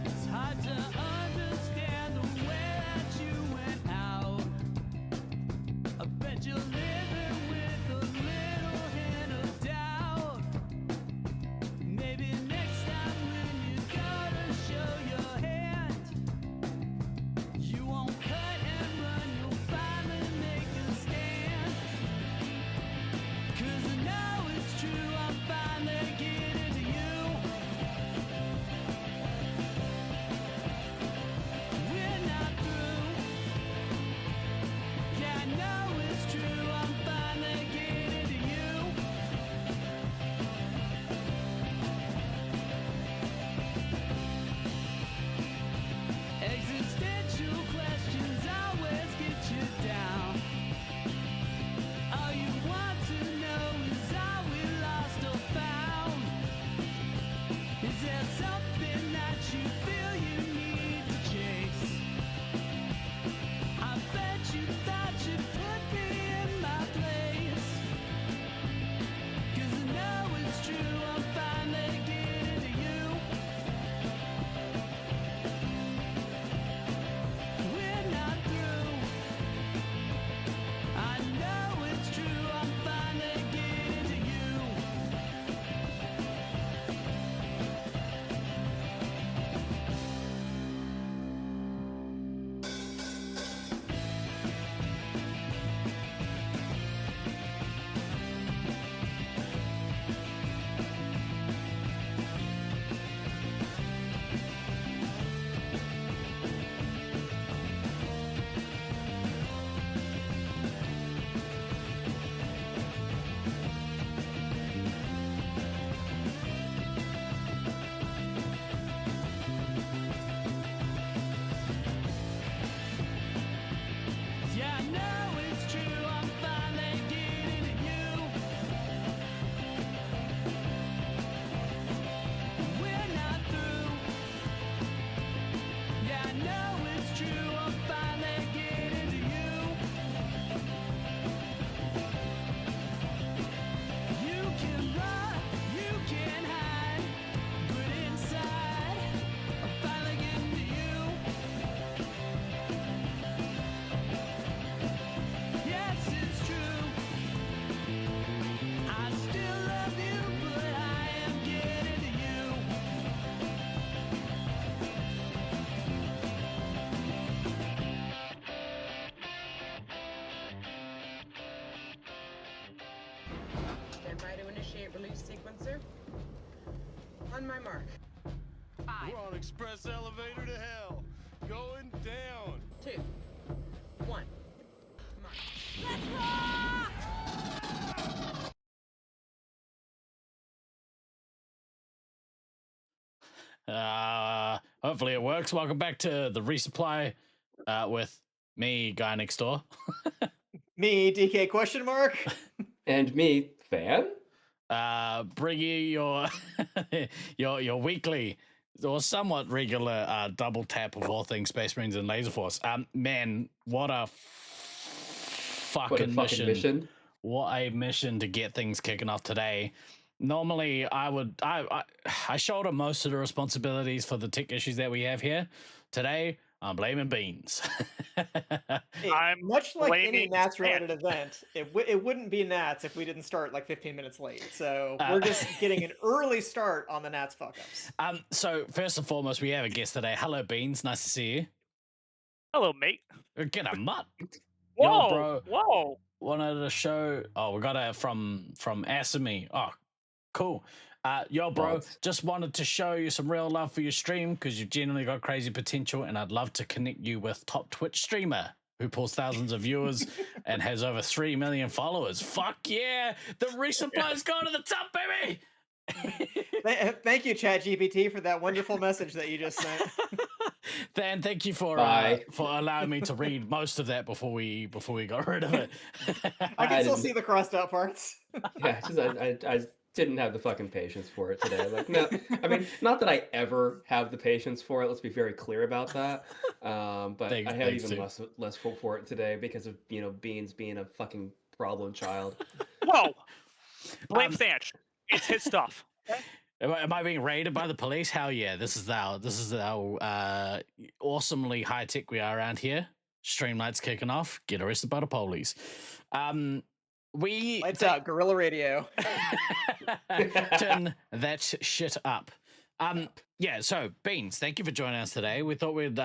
It's hard to understand the way that you went out. I bet you're living with a little hint of doubt. Maybe next time when you gotta show your hand, you won't cut and run, you'll finally make a stand. 'Cause I know it's true, I'm finally getting to you. We're not through. Yeah, I know it's true, I'm finally getting to you. Existential questions always get you down. All you want to know is are we lost or found? Is there something that you feel you need to chase? I bet you thought you put me in my place. 'Cause I know it's true, I'm finally getting to you. We're not through. I know it's true, I'm finally getting to you. Yeah, I know it's true, I'm finally getting to you. We're not through. Yeah, I know it's true, I'm finally getting to you. You can run, you can hide, but inside, I'm finally getting to you. Yes, it's true. I still love you, but I am getting to you. Stand by to initiate release sequencer. On my mark. 5, We're on express elevator to hell. Going down. 2, 1. Mark. Hopefully it works. Welcome back to the Resupply with me, guy next door. Me, DK question mark? And me, fan? Bring you your your weekly or somewhat regular double tap of all things Space Marines and Laserforce. Man, what a fucking mission. What a mission to get things kicking off today. Normally, I shoulder most of the responsibilities for the tech issues that we have here. Today, I'm blaming Beanz. I'm much like any Nats-related event, it wouldn't be Nats if we didn't start like 15 minutes late. So we're just getting an early start on the Nats fuck-ups. So first and foremost, we have a guest today. Hello, Beanz. Nice to see you. Hello, mate. Get a mutt. Whoa, Yo, bro. whoa. Wanted to show. Oh, we got it from Asami. Oh, cool. Yo, bro, just wanted to show you some real love for your stream because you've genuinely got crazy potential, and I'd love to connect you with top Twitch streamer who pulls thousands of viewers and has over 3 million followers. Fuck yeah! The resupply's gone to the top, baby! Thank you, ChatGPT, for that wonderful message that you just sent. Dan, thank you for allowing me to read most of that before we got rid of it. I can still see the crossed out parts. Yeah, I didn't have the fucking patience for it today. Like, no, I mean, not that I ever have the patience for it. Let's be very clear about that. But I have even less for it today because of Beanz being a fucking problem child. Whoa! Blame Sanch. It's his stuff. Am I being raided by the police? Hell yeah! This is how awesomely high tech we are around here. Streamlight's kicking off. Get arrested by the police. Lights out. Guerrilla radio. Turn that shit up. Yeah. So Beanz, thank you for joining us today. We thought we'd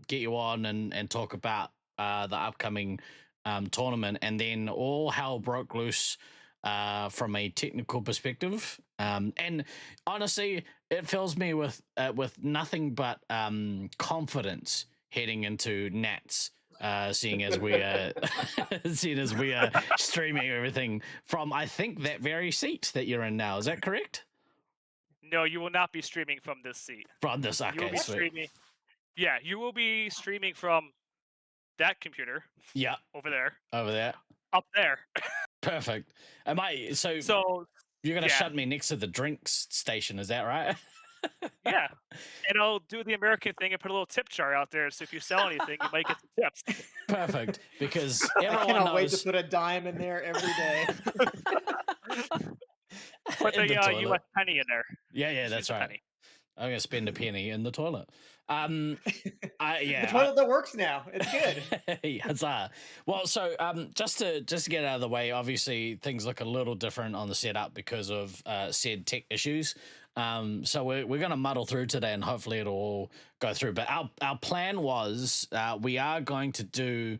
get you on and talk about the upcoming tournament, and then all hell broke loose from a technical perspective. And honestly, it fills me with nothing but confidence heading into Nats. Seeing as we are streaming everything from, I think, that very seat that you're in now. Is that correct? No, you will not be streaming from this seat. From this, okay, you will be sweet. streaming. Yeah, you will be streaming from that computer. Yeah, over there. Up there. Perfect. Am I so? You're gonna shut me next to the drinks station, is that right? Yeah, and I'll do the American thing and put a little tip jar out there, so if you sell anything, you might get some tips. Perfect, because everyone I cannot knows... wait to put a dime in there every day. Put the U.S. penny in there. Yeah, that's right. Penny. I'm gonna spend a penny in the toilet. The toilet that works now. It's good. Huzzah. Well, so just to get out of the way, obviously things look a little different on the setup because of said tech issues. So we're gonna muddle through today, and hopefully it'll all go through. But our plan was we are going to do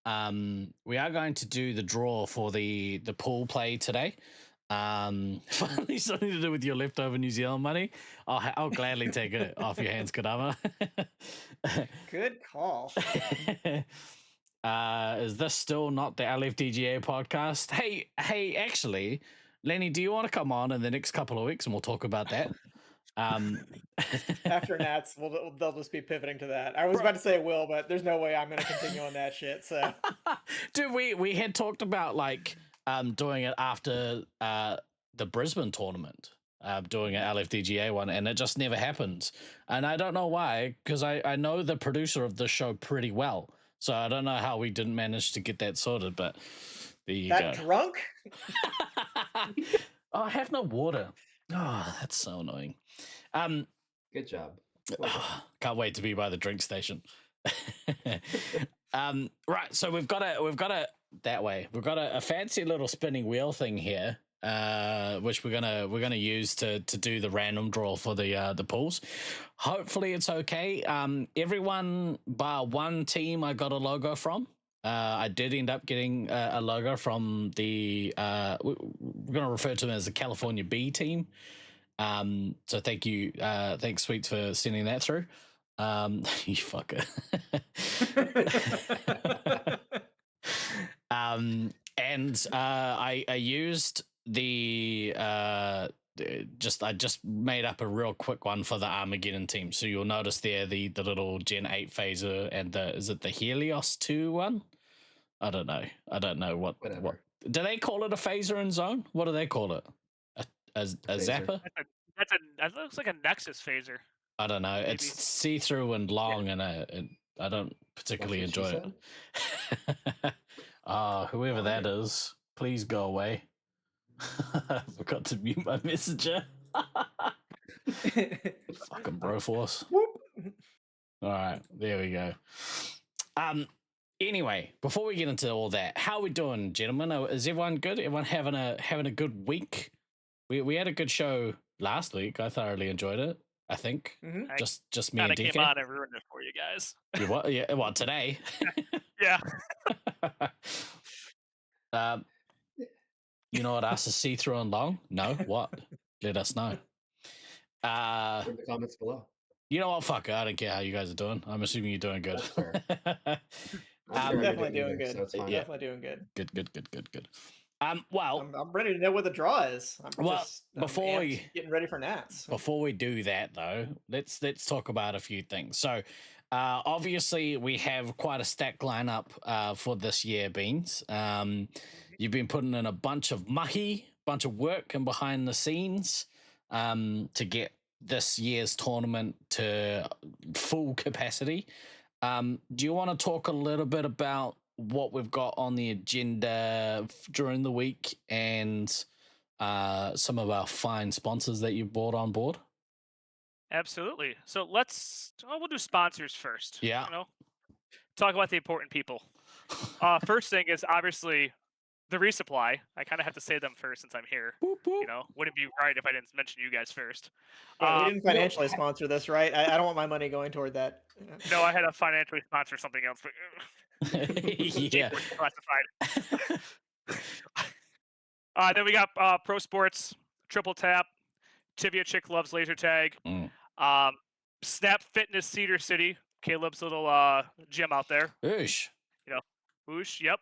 the draw for the pool play today. Finally something to do with your leftover New Zealand money. I'll gladly take it off your hands, Kadama. Good call. Is this still not the LFDGA podcast? Hey, actually, Lenny, do you want to come on in the next couple of weeks and we'll talk about that? After Nats, they'll just be pivoting to that. I was about to say will, but there's no way I'm going to continue on that shit. So, dude, we had talked about like doing it after the Brisbane tournament, doing an LFDGA one, and it just never happens. And I don't know why, because I know the producer of the show pretty well, so I don't know how we didn't manage to get that sorted. But there you go. Drunk? Oh, I have no water. Oh, that's so annoying. Good job. Can't wait to be by the drink station. Right, so we've got a fancy little spinning wheel thing here, which we're gonna use to do the random draw for the pools. Hopefully it's okay. Everyone bar one team I got a logo from. I did end up getting a logo from the we're gonna refer to them as the California B team. So thank you, thanks Sweets for sending that through. You fucker. And I used the I just made up a real quick one for the Armageddon team. So you'll notice there the little Gen 8 phaser and is it the Helios 2 one? I don't know what do they call it, a phaser in Zone? What do they call it? A zapper? That looks like a Nexus phaser. I don't know. Maybe. It's see-through and long, and I don't particularly enjoy it. Whoever that is, please go away. I forgot to mute my messenger. Fucking Broforce. All right, there we go. Anyway, before we get into all that, how are we doing, gentlemen? Is everyone good? Everyone having a good week? We had a good show last week. I thoroughly enjoyed it. I think just me and DK. Came on and ruined it for you guys. You what? Yeah, what today? Yeah. You know what else is see-through and long? No, what? Let us know. In the comments below. You know what? Fuck it. I don't care how you guys are doing. I'm assuming you're doing good. I'm definitely doing good. Definitely doing good. Good. Well, I'm ready to know what the draw is. Before we getting ready for Nats. Before we do that, though, let's talk about a few things. So, obviously, we have quite a stacked lineup for this year, Beanz. You've been putting in a bunch of bunch of work and behind the scenes to get this year's tournament to full capacity. Do you want to talk a little bit about what we've got on the agenda during the week and some of our fine sponsors that you brought on board? Absolutely. So we'll do sponsors first. Yeah. Talk about the important people. First thing is obviously the Resupply. I kind of have to say them first since I'm here. Boop, boop. Wouldn't be right if I didn't mention you guys first. Yeah, we didn't financially sponsor this, right? I don't want my money going toward that. No, I had to financially sponsor something else. But, yeah. Classified. Then we got Pro Sports, Triple Tap, Tibia Chick Loves Laser Tag, Snap Fitness Cedar City, Caleb's little gym out there. Oosh. Oosh, yep.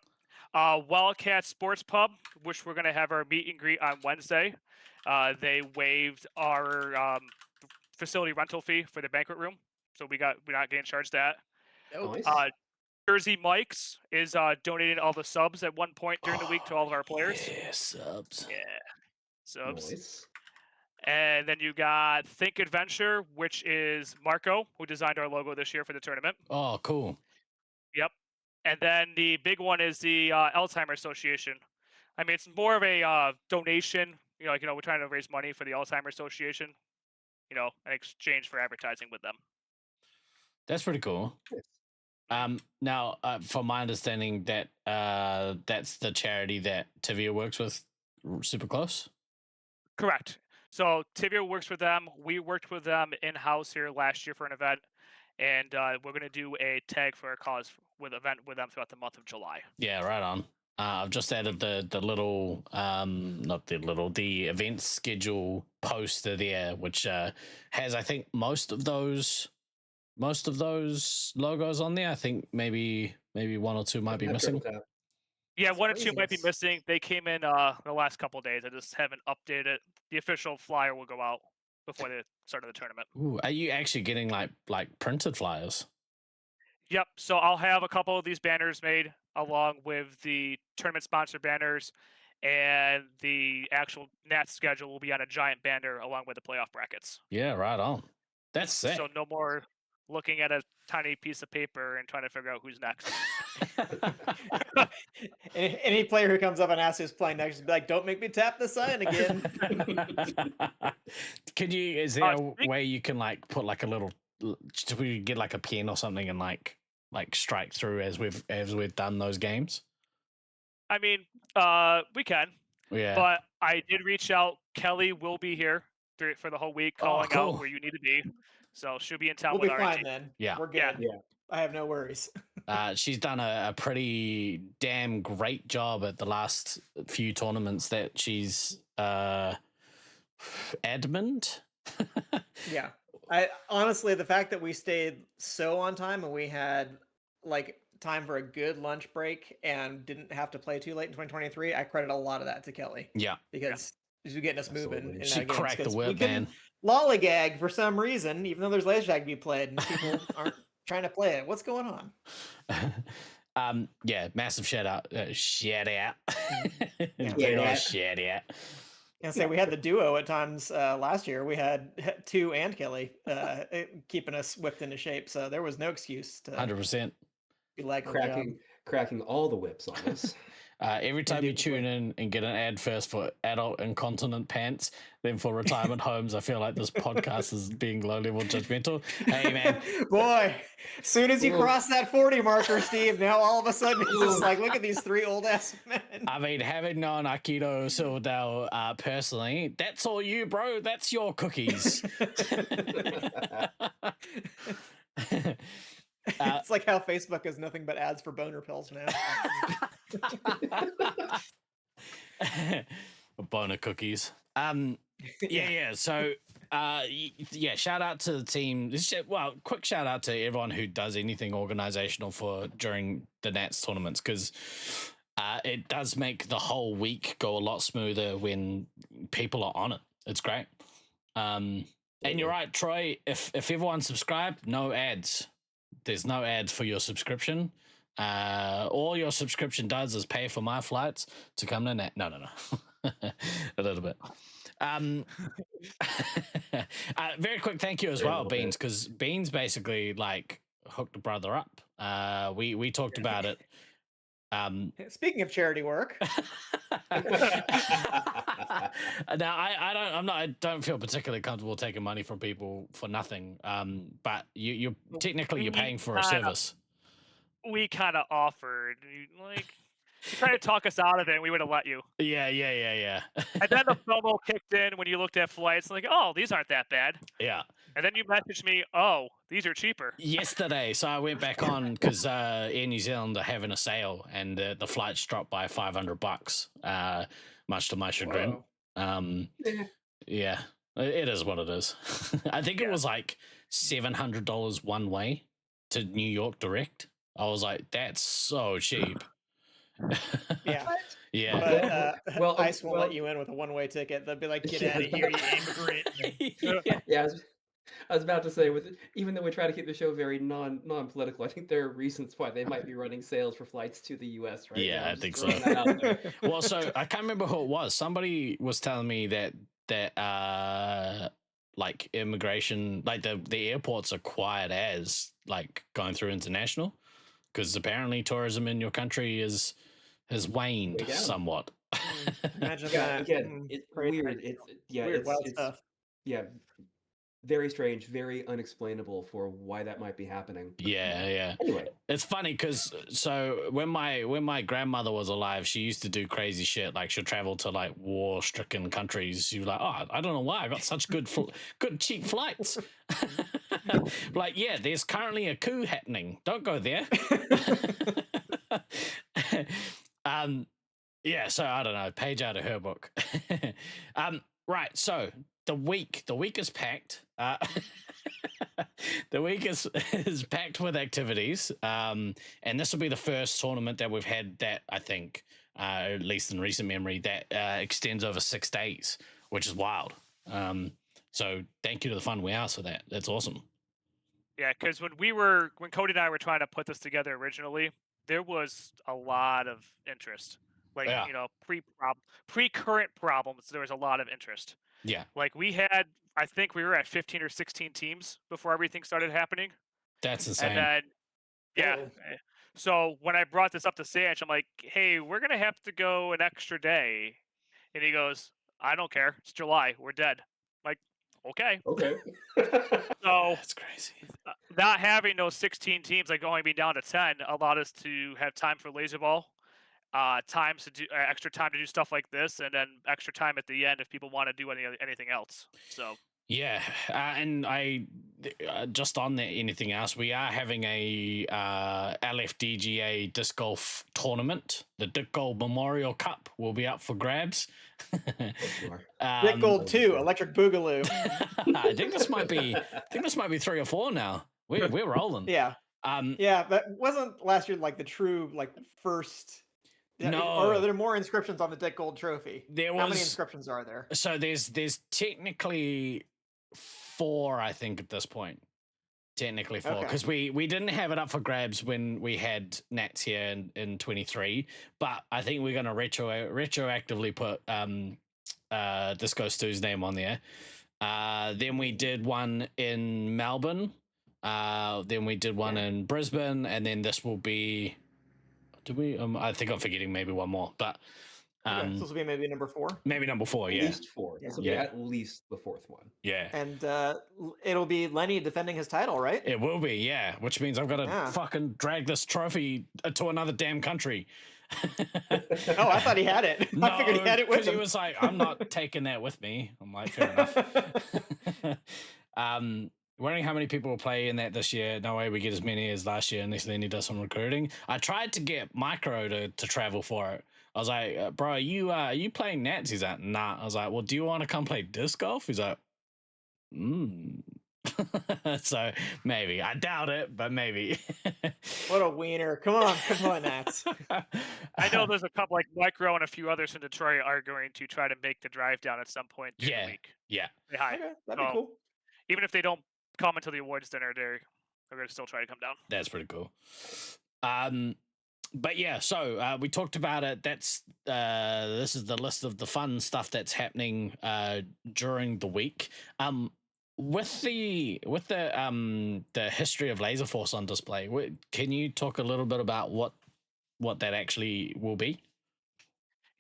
Wildcat Sports Pub, which we're going to have our meet and greet on Wednesday. They waived our facility rental fee for the banquet room, so we're not getting charged that. Nice. Jersey Mike's is donating all the subs at one point during the week to all of our players. Yeah, subs. Yeah, subs. Nice. And then you got Think Adventure, which is Marco, who designed our logo this year for the tournament. Oh, cool. Yep. And then the big one is the Alzheimer's Association. I mean, it's more of a donation. We're trying to raise money for the Alzheimer's Association. In exchange for advertising with them. That's pretty cool. Now, from my understanding, that that's the charity that Tibia works with super close. Correct. So Tibia works with them. We worked with them in-house here last year for an event, and we're going to do a tag for a cause event with them throughout the month of July. Yeah, right on. I've just added the little the event schedule poster there, which has, I think, most of those logos on there. I think maybe one or two might be missing. Yeah, one or two might be missing. They came in the last couple of days. I just haven't updated. The official flyer will go out before the start of the tournament. Ooh, are you actually getting like printed flyers? Yep. So I'll have a couple of these banners made along with the tournament sponsor banners, and the actual Nats schedule will be on a giant banner along with the playoff brackets. Yeah, right on. That's sick. So no more looking at a tiny piece of paper and trying to figure out who's next. Any player who comes up and asks who's playing next, be like, "Don't make me tap the sign again." Is there a way you can put a little? Should we get a pen or something and like strike through as we've done those games? I mean, we can. Yeah. But I did reach out. Kelly will be here for the whole week, calling out where you need to be. So she'll be in town we'll with be our fine team. then. Yeah. We're good. Yeah. I have no worries. She's done a pretty damn great job at the last few tournaments that she's admined. Yeah. I honestly, the fact that we stayed so on time and we had time for a good lunch break and didn't have to play too late in 2023, I credit a lot of that to Kelly. Yeah. Because she's getting us moving. She cracked the whip, man. Lollygag for some reason, even though there's laser tag to be played and people aren't trying to play it. What's going on? Yeah, massive shout out. Shout out. I say we had the duo at times last year. We had two and Kelly keeping us whipped into shape, so there was no excuse to 100% be like cracking all the whips on us. Every time you tune in and get an ad first for adult incontinent pants, then for retirement homes, I feel like this podcast is being low level judgmental. Hey, man. Boy, as soon as you cross that 40 marker, Steve, now all of a sudden it's just look at these three old ass men. I mean, having known Akito Silverdale personally, that's all you, bro. That's your cookies. It's like how Facebook is nothing but ads for boner pills now. Boner cookies. Yeah. So, shout out to the team. Well, quick shout out to everyone who does anything organizational during the Nats tournaments, because it does make the whole week go a lot smoother when people are on it. It's great. And you're right, Troy. If everyone subscribed, no ads. There's no ads for your subscription. All your subscription does is pay for my flights to come to Nat. No. A little bit. Very quick thank you as well, Beanz, because Beanz basically hooked the brother up. We talked about it Speaking of charity work, now I don't feel particularly comfortable taking money from people for nothing. But you're technically you're paying for a service. We kind of offered, like, you tried to talk us out of it, and we would have let you. Yeah. And then the FOMO kicked in when you looked at flights, like, oh, these aren't that bad. Yeah. And then you messaged me, oh, these are cheaper. Yesterday, so I went back on because Air New Zealand are having a sale, and the flights dropped by $500, much to my chagrin. Yeah, it is what it is. I think it was like $700 one way to New York direct. I was like, that's so cheap. yeah. Yeah. But ICE won't let you in with a one-way ticket. They'll be like, get out of here, you immigrant. Yeah, I was about to say, even though we try to keep the show very non-political, I think there are reasons why they might be running sales for flights to the U.S. right now. I think so. So. Well, so I can't remember who it was. Somebody was telling me that like immigration, like the airports are quiet as like going through international, because apparently tourism in your country has waned somewhat. Imagine that. Again, it's weird. It's wild stuff. Yeah, very strange, very unexplainable for why that might be happening. Yeah. Anyway, it's funny because when my grandmother was alive, she used to do crazy shit. Like she'll travel to like war-stricken countries. She was like, oh, I don't know why I got such good cheap flights. Like, yeah, there's currently a coup happening. Don't go there. Yeah, so I don't know, page out of her book. Right, so the week is packed. The week is packed with activities, and this will be the first tournament that we've had that I think, at least in recent memory, that extends over 6 days, which is wild. So thank you to the Fun Warehouse for that. That's awesome. Yeah, because when Cody and I were trying to put this together originally, there was a lot of interest. Like, pre-current problems, there was a lot of interest. Yeah. Like I think we were at 15 or 16 teams before everything started happening. That's insane. And then, so when I brought this up to Sanch, I'm like, hey, we're going to have to go an extra day. And he goes, I don't care. It's July. We're dead. I'm like, okay. So that's crazy. Not having those 16 teams, like only being down to 10, allowed us to have time for laser ball. Times to do extra time to do stuff like this, and then extra time at the end if people want to do anything else. So yeah, and I just on there, anything else? We are having a LFDGA disc golf tournament. The Dick Gold Memorial Cup will be up for grabs. Dick Gold 2, Electric Boogaloo. I think this might be 3 or 4 now. We're rolling. Yeah. Yeah, but wasn't last year like the true like first? No. Or are there more inscriptions on the Dick Gold trophy? How many inscriptions are there? So there's technically 4, I think, at this point. Technically 4, because we didn't have it up for grabs when we had Nats here in 23, but I think we're going to retroactively put Disco Stu's name on there. Then we did one in Melbourne. Then we did one in Brisbane, and then this will be... Did we? I think I'm forgetting maybe one more, but so this will be maybe number 4. Maybe number 4, yeah. At least 4. This will be at least the 4th one. Yeah. And it'll be Lenny defending his title, right? It will be, yeah. Which means I've got to fucking drag this trophy to another damn country. Oh, I thought he had it. No, I figured he had it with him. He was like, I'm not taking that with me. I'm like, fair enough. Wondering how many people will play in that this year. No way we get as many as last year unless then he does some recruiting. I tried to get Micro to travel for it. I was like, bro, are you playing Nats? He's like, nah. I was like, well, do you want to come play disc golf? He's like, So maybe. I doubt it, but maybe. What a wiener. Come on, Nats. I know there's a couple like Micro and a few others in Detroit are going to try to make the drive down at some point during the week. Yeah. Say hi. Okay, that'd be cool. Even if they don't come until the awards dinner, they're going to still try to come down. That's pretty cool. But yeah, so we talked about it. That's this is the list of the fun stuff that's happening during the week. With the history of Laserforce on display, can you talk a little bit about what what that actually will be?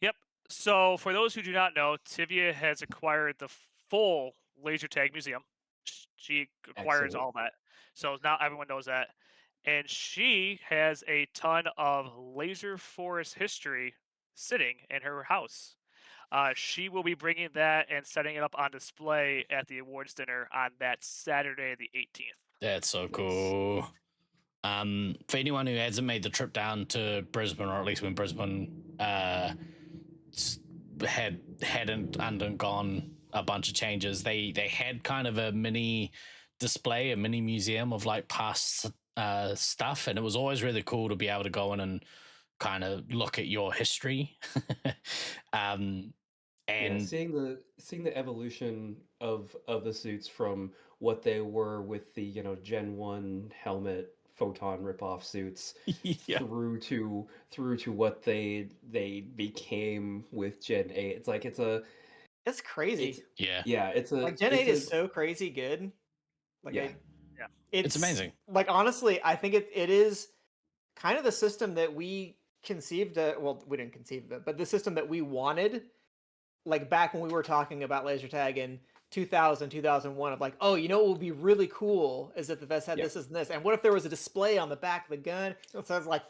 Yep. So for those who do not know, Tivia has acquired the full laser tag museum. She acquires Excellent. all that. So now everyone knows that. And she has a ton of Laserforce history sitting in her house. She will be bringing that and setting it up on display at the awards dinner on that Saturday, the 18th. That's so Nice. cool. For anyone who hasn't made the trip down to Brisbane, or at least when Brisbane hadn't undergone a bunch of changes, they had kind of a mini display, a mini museum of like past stuff, and it was always really cool to be able to go in and kind of look at your history. And seeing the evolution of the suits from what they were with the Gen 1 helmet photon ripoff suits through to what they became with Gen 8. It's like It's crazy. It's like Gen 8 is so crazy good. Like it's amazing. Like honestly, I think it is kind of the system that we conceived well, we didn't conceive of it, but the system that we wanted, like back when we were talking about laser tag in 2000, 2001, of like, oh, you know what would be really cool is if the vest had this and this, and what if there was a display on the back of the gun? So I was like,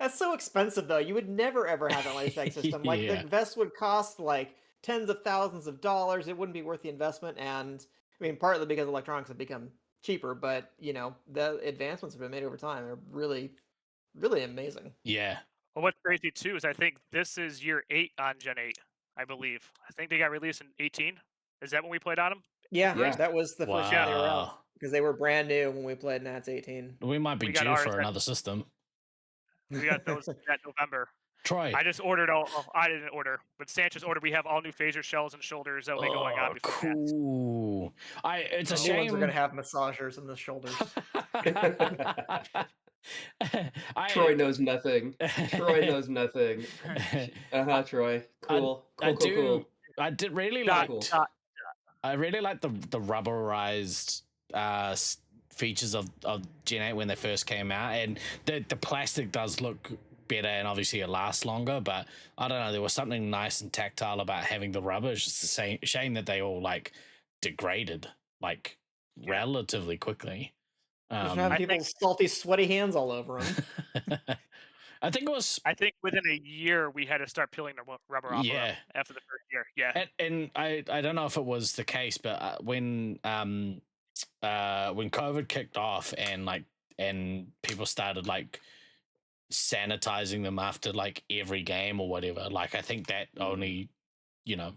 that's so expensive though. You would never ever have a laser tag system. Like the vest would cost like tens of thousands of dollars. It wouldn't be worth the investment. And I mean, partly because electronics have become cheaper, but the advancements have been made over time. They're really, really amazing. Yeah. Well, what's crazy too is I think this is year 8 on Gen 8. I believe. I think they got released in 18. Is that when we played on them? Yeah. That was the first year they were out, because they were brand new when we played Nats 18. We might be due for another system. We got those that November. Troy. I just ordered I didn't order, but Sanchez ordered. We have all new phaser shells and shoulders that will be going on before cool. It's a shame. New ones are going to have massagers in the shoulders. Troy knows nothing. Troy knows nothing. Troy. Cool. Cool. I did really like. I really like the rubberized features of Gen 8 when they first came out, and the plastic does look better, and obviously it lasts longer. But I don't know, there was something nice and tactile about having the rubber. It's just a shame that they all like degraded like relatively quickly. Just having people's salty, sweaty hands all over them. I think within a year we had to start peeling the rubber off of them after the first year. Yeah. And I don't know if it was the case, but when COVID kicked off and people started like sanitizing them after like every game or whatever, like I think that only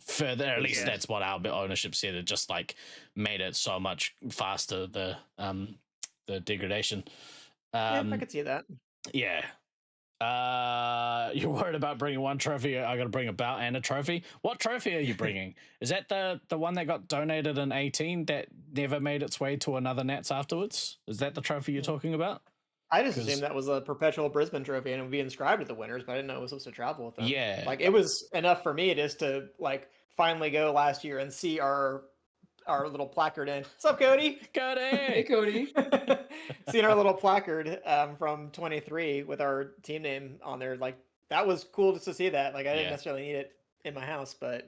further, at least that's what our ownership said, it just like made it so much faster, the degradation. I could see that. You're worried about bringing one trophy. I gotta bring a belt and a trophy. What trophy are you bringing? Is that the one that got donated in 18 that never made its way to another Nats afterwards? Is that the trophy you're talking about? I just assumed that was a perpetual Brisbane trophy and it would be inscribed to the winners, but I didn't know it was supposed to travel with them. Yeah. Like it was enough for me just to like finally go last year and see our little placard in. What's up, Cody? Cody! Hey, Cody. Seeing our little placard from 23 with our team name on there, like that was cool just to see that. Like I didn't necessarily need it in my house, but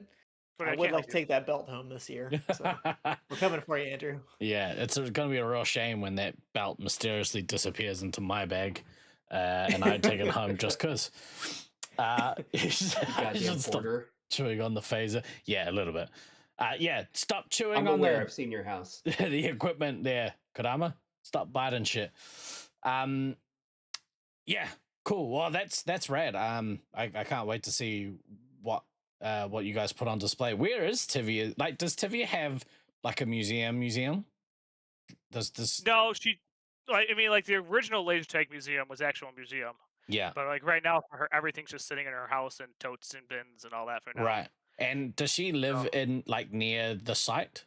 I would like to take that belt home this year. So we're coming for you, Andrew. Yeah, it's going to be a real shame when that belt mysteriously disappears into my bag, and I take it home just because. Stop chewing on the phaser. Yeah, a little bit. Stop chewing on the. I've seen your house. The equipment there, Kodama. Stop biting shit. Cool. Well, that's rad. I can't wait to see what you guys put on display. Where is Tivia? Like, does Tivia have like a museum? Does this? No, like the original laser tag museum was actual museum. Yeah. But like right now for her, everything's just sitting in her house in totes and bins and all that for now. Right. And does she live in like near the site?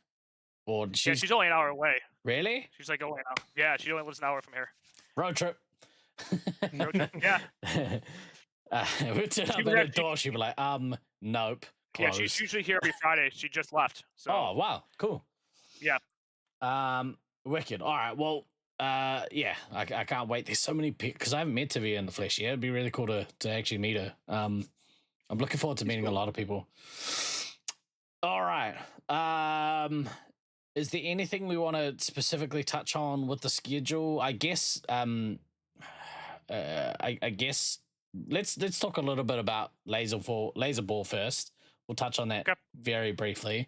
Or she's only an hour away. Really? She's like only an hour. Yeah, she only lives an hour from here. Road trip. Yeah. We turn up at the door, she'd be like, nope. Closed. Yeah, she's usually here every Friday. She just left. So. Oh wow, cool. Yeah. Wicked. All right. Well, yeah, I can't wait. There's so many because I haven't met Tivia in the flesh yet. It'd be really cool to actually meet her. I'm looking forward to meeting a lot of people. All right. Is there anything we want to specifically touch on with the schedule? I guess. I guess let's talk a little bit about Laserball first. We'll touch on that very briefly.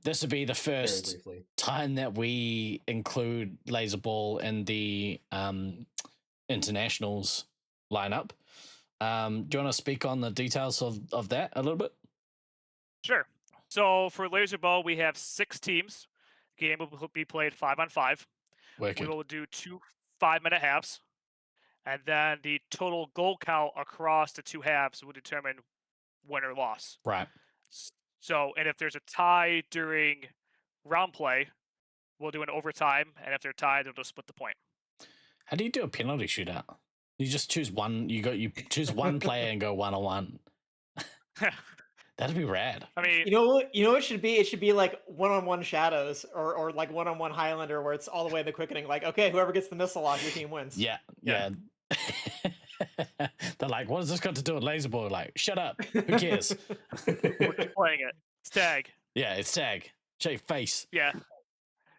This would be the first time that we include Laserball in the internationals lineup. Do you want to speak on the details of that a little bit? Sure. So for Laserball, we have 6 teams. The game will be played 5-on-5. Wicked. We will do 2 5-minute halves. And then the total goal count across the 2 halves will determine win or loss. Right. So, and if there's a tie during round play, we'll do an overtime. And if they're tied, they'll just split the point. How do you do a penalty shootout? You just choose one. You choose one player and go 1-on-1. That'd be rad. I mean, you know what it should be? It should be like 1-on-1 shadows or like 1-on-1 Highlander, where it's all the way in the quickening. Like, okay, whoever gets the missile off, your team wins. Yeah. They're like, what has this got to do with Laserball? Like, shut up. Who cares? We're playing it. It's tag. Yeah, it's tag. Show your face. Yeah.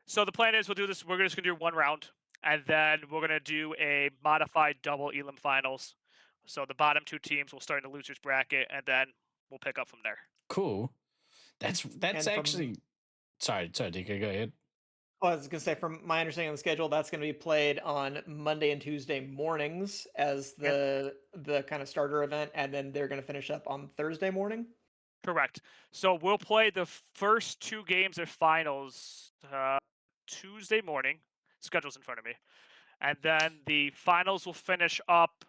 So the plan is we'll do this. We're just going to do 1 round, and then we're going to do a modified double elim finals. So the bottom 2 teams will start in the losers bracket, and then we'll pick up from there. Cool. That's actually. Sorry, DK, go ahead. I was going to say, from my understanding of the schedule, that's going to be played on Monday and Tuesday mornings as the kind of starter event, and then they're going to finish up on Thursday morning. Correct. So we'll play the first 2 games of finals Tuesday morning. Schedule's in front of me. And then the finals will finish up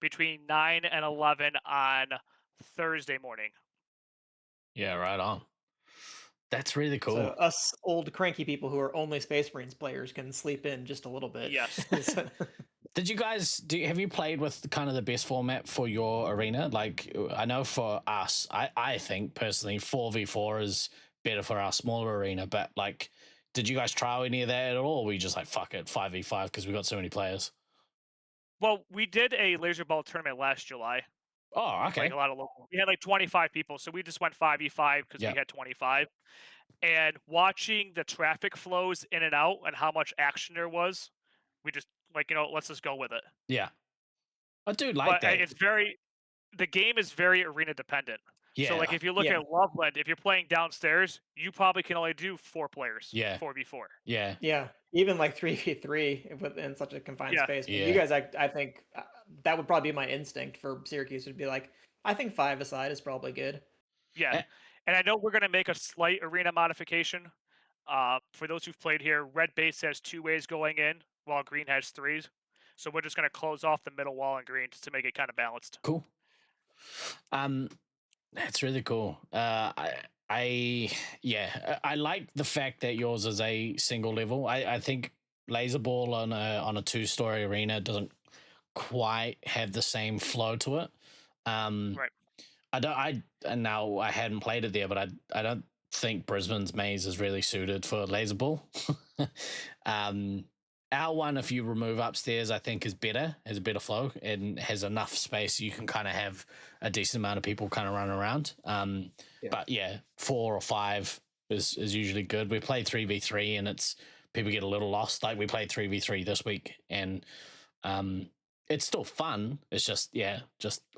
between 9 and 11 on Thursday morning. Yeah, right on. That's really cool. So us old cranky people who are only Space Marines players can sleep in just a little bit. Yes. Did you guys have you played with kind of the best format for your arena? Like, I know for us, I think personally 4v4 is better for our smaller arena, but like, did you guys try any of that at all? Or were you just like, fuck it, 5v5 because we got so many players? Well, we did a laser ball tournament last July. Oh, okay. Like a lot of local. We had like 25 people, so we just went 5v5 because we had 25. And watching the traffic flows in and out and how much action there was, we just like, let's just go with it. Yeah. I do like that. The game is very arena dependent. Yeah. So like if you look at Loveland, if you're playing downstairs, you probably can only do 4 players. Yeah. 4v4. Yeah. Yeah. Even like 3v3 within such a confined space. But you guys, I think that would probably be my instinct for Syracuse, would be like, I think 5 aside is probably good. Yeah. And I know we're going to make a slight arena modification. For those who've played here, red base has 2 ways going in, while green has 3. So we're just going to close off the middle wall in green just to make it kind of balanced. Cool. That's really cool. I like the fact that yours is a single level. I think Laserball on a 2-story arena doesn't quite have the same flow to it. Right. Now I hadn't played it there, but I don't think Brisbane's maze is really suited for Laserball. Our one, if you remove upstairs, I think is better, has a better flow, and has enough space you can kind of have a decent amount of people kind of run around. But 4 or 5 is usually good. We play 3v3 and it's people get a little lost. Like we played 3v3 this week and it's still fun. It's just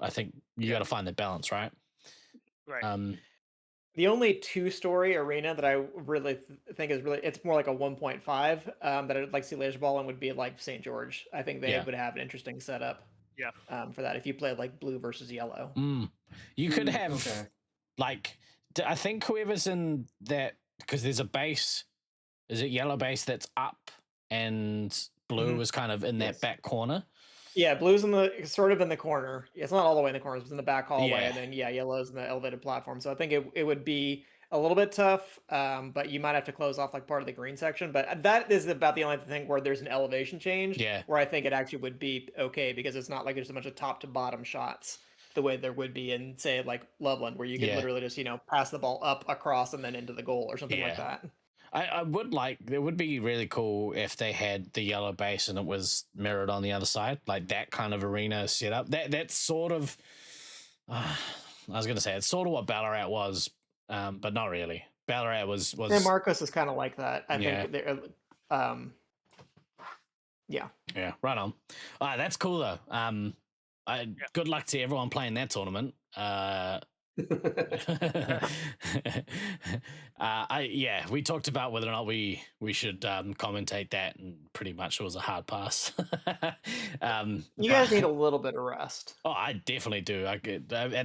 I think you got to find the balance, right? Right. The only 2-story arena that I really think is it's more like a 1.5 that I'd like to see Laserball in would be like St. George. I think they would have an interesting setup. Yeah. For that, if you play like blue versus yellow, you could have like I think whoever's in that, because there's a base, is it yellow base that's up and blue is kind of in that back corner. Yeah, blue's sort of in the corner. It's not all the way in the corner. It's in the back hallway, and then yellow's in the elevated platform. So I think it would be a little bit tough, but you might have to close off like part of the green section. But that is about the only thing where there's an elevation change. Yeah. Where I think it actually would be okay, because it's not like there's a bunch of top to bottom shots the way there would be in, say, like Loveland, where you could literally just pass the ball up across and then into the goal or something like that. I would like. It would be really cool if they had the yellow base and it was mirrored on the other side, like that kind of arena setup. That's sort of. I was going to say it's sort of what Ballarat was, but not really. Ballarat was. San Marcos is kind of like that. I Yeah. think they're. Yeah. Yeah. Right on. That's cool though. Good luck to everyone playing that tournament. We talked about whether or not we should commentate that, and pretty much it was a hard pass. You guys need a little bit of rest. Oh, I definitely do. At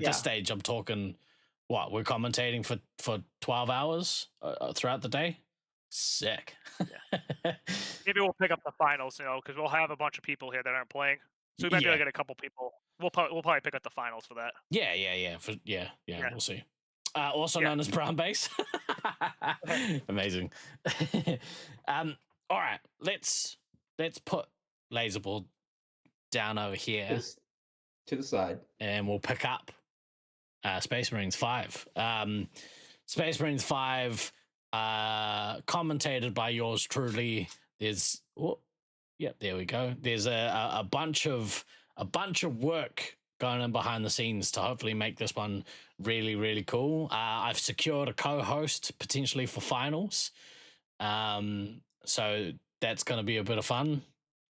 this stage, I'm talking. What we're commentating for 12 hours throughout the day. Sick. Maybe we'll pick up the finals, because we'll have a bunch of people here that aren't playing. So we might be able to get a couple people. We'll probably pick up the finals for that. Yeah. We'll see. Also known as brown base. Amazing. All right, let's put Laserball down over here to the side, and we'll pick up Space Marines 5. Space Marines 5, commentated by yours truly. There's there we go. There's a bunch of work going on behind the scenes to hopefully make this one really, really cool. I've secured a co-host potentially for finals, so that's going to be a bit of fun.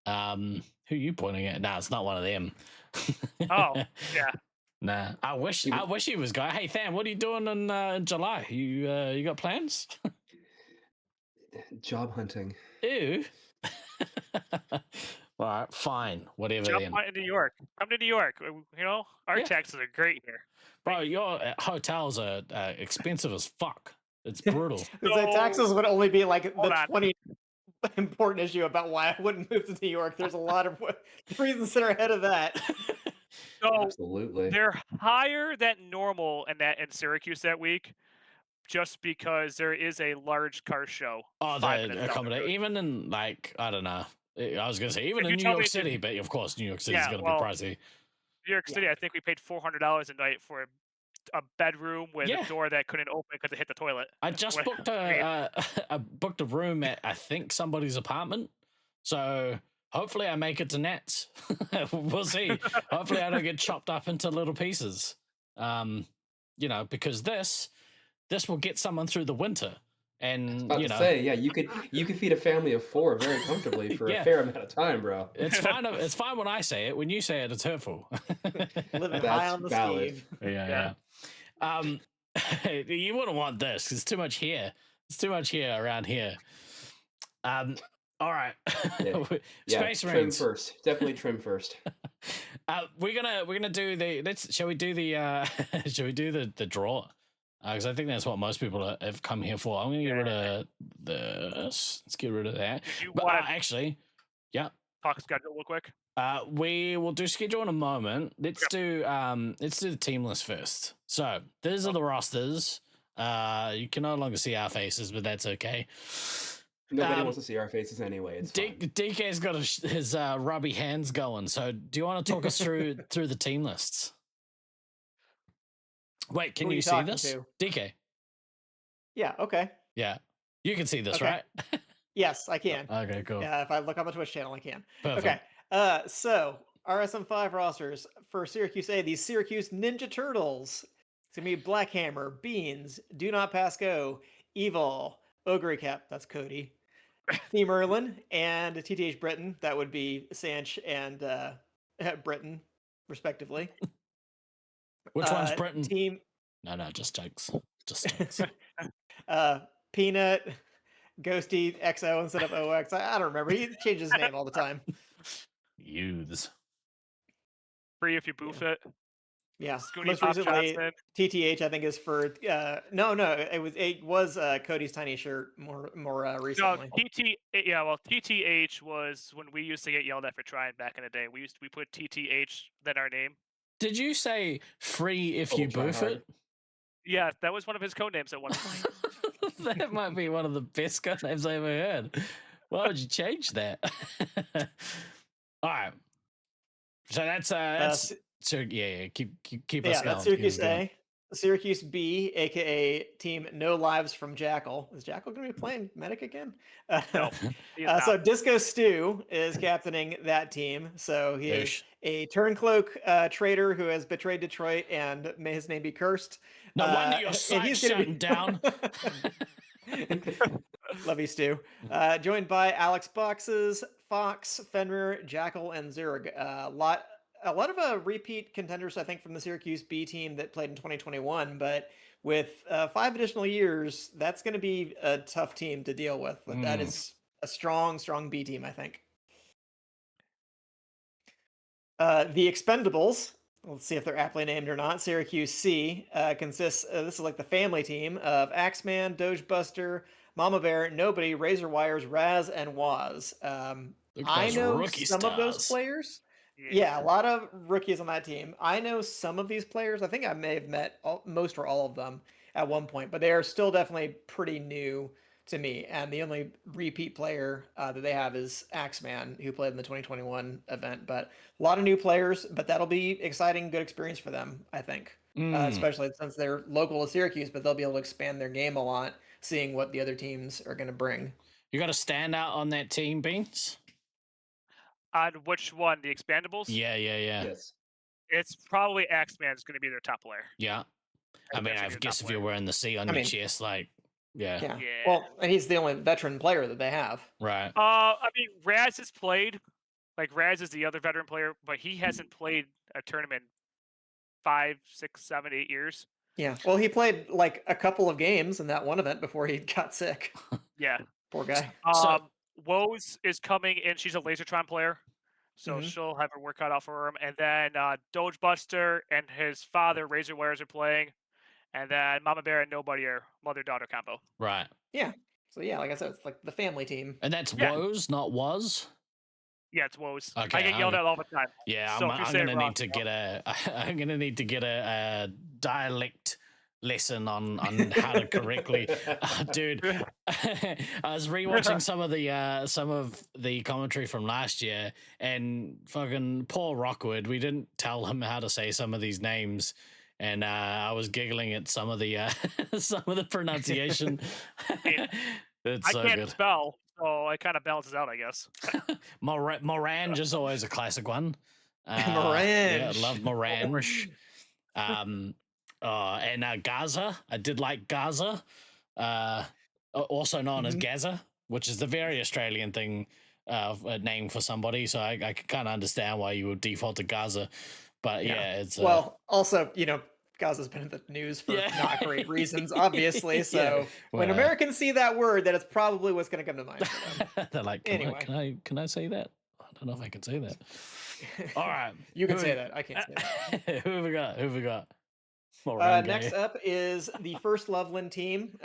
Who are you pointing at? Nah, it's not one of them. Oh, yeah. Nah, I wish he was going. Hey, Tham, what are you doing in July? You got plans? Job hunting. Ew. All right, fine, whatever. Jump then. in New York. Come to New York. Our taxes are great here. Bro, your hotels are expensive as fuck. It's brutal. The taxes would only be like the 20 important issue about why I wouldn't move to New York. There's a lot of reasons that are ahead of that. So absolutely, they're higher than normal in Syracuse that week, just because there is a large car show. Oh, they accommodate even in I don't know. I was gonna say even in New York City, but of course New York City is gonna be pricey. New York City, I think we paid $400 a night for a bedroom with a door that couldn't open because it hit the toilet. I just booked a room at I think somebody's apartment, so hopefully I make it to Nats. We'll see. Hopefully I don't get chopped up into little pieces. Because this will get someone through the winter. And you could feed a family of 4 very comfortably for a fair amount of time, bro. It's fine. It's fine when I say it. When you say it, it's hurtful. Living high on the Steve. Yeah. You wouldn't want this. It's too much here. It's too much here around here. All right. Space Marines. Trim first. Definitely trim first. We're gonna do the. Shall we do the draw? Because I think that's what most people have come here for. I'm going to get rid of this. Let's get rid of that. Actually, talk schedule real quick. We will do schedule in a moment. Let's do the team list first. So these are the rosters. You can no longer see our faces, but that's okay. Nobody wants to see our faces anyway. It's DK's got his rubby hands going. So do you want to talk us through the team lists? Wait, can you see this? DK. Yeah, okay. Yeah. You can see this, right? Yes, I can. Okay, cool. Yeah, if I look on the Twitch channel, I can. Perfect. Okay. So RSM5 rosters for Syracuse A, these Syracuse Ninja Turtles. It's gonna be Black Hammer, Beanz, Do Not Pass Go, Evil, Ogre Cap, that's Cody, Team Erlin, and TTH Britain, that would be Sanch and Britain, respectively. Which one's Britain? Team. No, just jokes. Just jokes. Peanut, Ghosty, XO instead of OX. I don't remember. He changes his name all the time. Youths. Free if you boof it. Yeah. Scoony Most Pop recently, Johnson. TTH I think is for no, it was Cody's tiny shirt more recently. No, TTH was when we used to get yelled at for trying back in the day. We put TTH then our name. Did you say free if you boof it? Yeah, that was one of his code names at one point. That might be one of the best code names I ever heard. Why would you change that? All right. So that's so keep us going. That's Syracuse A. Syracuse B, aka Team No Lives from Jackal. Is Jackal going to be playing Medic again? No, he is So not. Disco Stew is captaining that team. So he is Ish. a Turncloak traitor who has betrayed Detroit, and may his name be cursed. No wonder your and site's gonna shutting down. Love you, Stu. Joined by Alex Boxes, Fox, Fenrir, Jackal, and Zurg. A lot of repeat contenders, I think, from the Syracuse B team that played in 2021. But with 5 additional years, that's going to be a tough team to deal with. But that is a strong B team, I think. The Expendables. Let's see if they're aptly named or not. Syracuse C consists. This is like the family team of Axeman, Dogebuster, Mama Bear, Nobody, Razor Wires, Raz, and Waz. I know some of those players. Yeah, a lot of rookies on that team. I know some of these players. I think I may have met most or all of them at one point, but they are still definitely pretty new to me. And the only repeat player that they have is Axeman, who played in the 2021 event. But a lot of new players, but that'll be exciting, good experience for them, I think. Especially since they're local to Syracuse, but they'll be able to expand their game a lot, seeing what the other teams are going to bring. You got a standout on that team, Beans? On which one? The Expandables? Yeah. Yes. It's probably Axeman's going to be their top player. Yeah. I mean, I guess if you're wearing the C on your chest, like, yeah. Well, and he's the only veteran player that they have. Right. I mean, Raz has played. Like, Raz is the other veteran player, but he hasn't played a tournament 5, 6, 7, 8 years. Yeah. Well, he played like a couple of games in that one event before he got sick. Yeah. Poor guy. Woes is coming in. She's a Lasertron player, so she'll have her work cut out for him. And then Dogebuster and his father, Razor Wires, are playing. And then Mama Bear and Nobody are mother-daughter combo. Right. Yeah. So, yeah, like I said, it's like the family team. And that's Woes, not Was? Yeah, it's Woes. Okay, I get yelled at all the time. Yeah, so I'm gonna need to get a dialect lesson on how to correctly. Dude, I was rewatching some of the commentary from last year, and fucking Paul Rockwood. We didn't tell him how to say some of these names. And I was giggling at some of the pronunciation. I can't spell, so it kind of balances out, I guess. Morange is always a classic one. Morange. Yeah, I love Morange. And Gaza. I did like Gaza, also known as Gaza, which is the very Australian thing, a name for somebody. So I can kind of understand why you would default to Gaza. But it's well, also, Gaza's been in the news for not great reasons, obviously. So when Americans see that word, that it's probably what's going to come to mind for them. They're like, can I say that? I don't know if I can say that. All right, you can say that. I can't say that. Who have we got? Next up is the first Loveland team.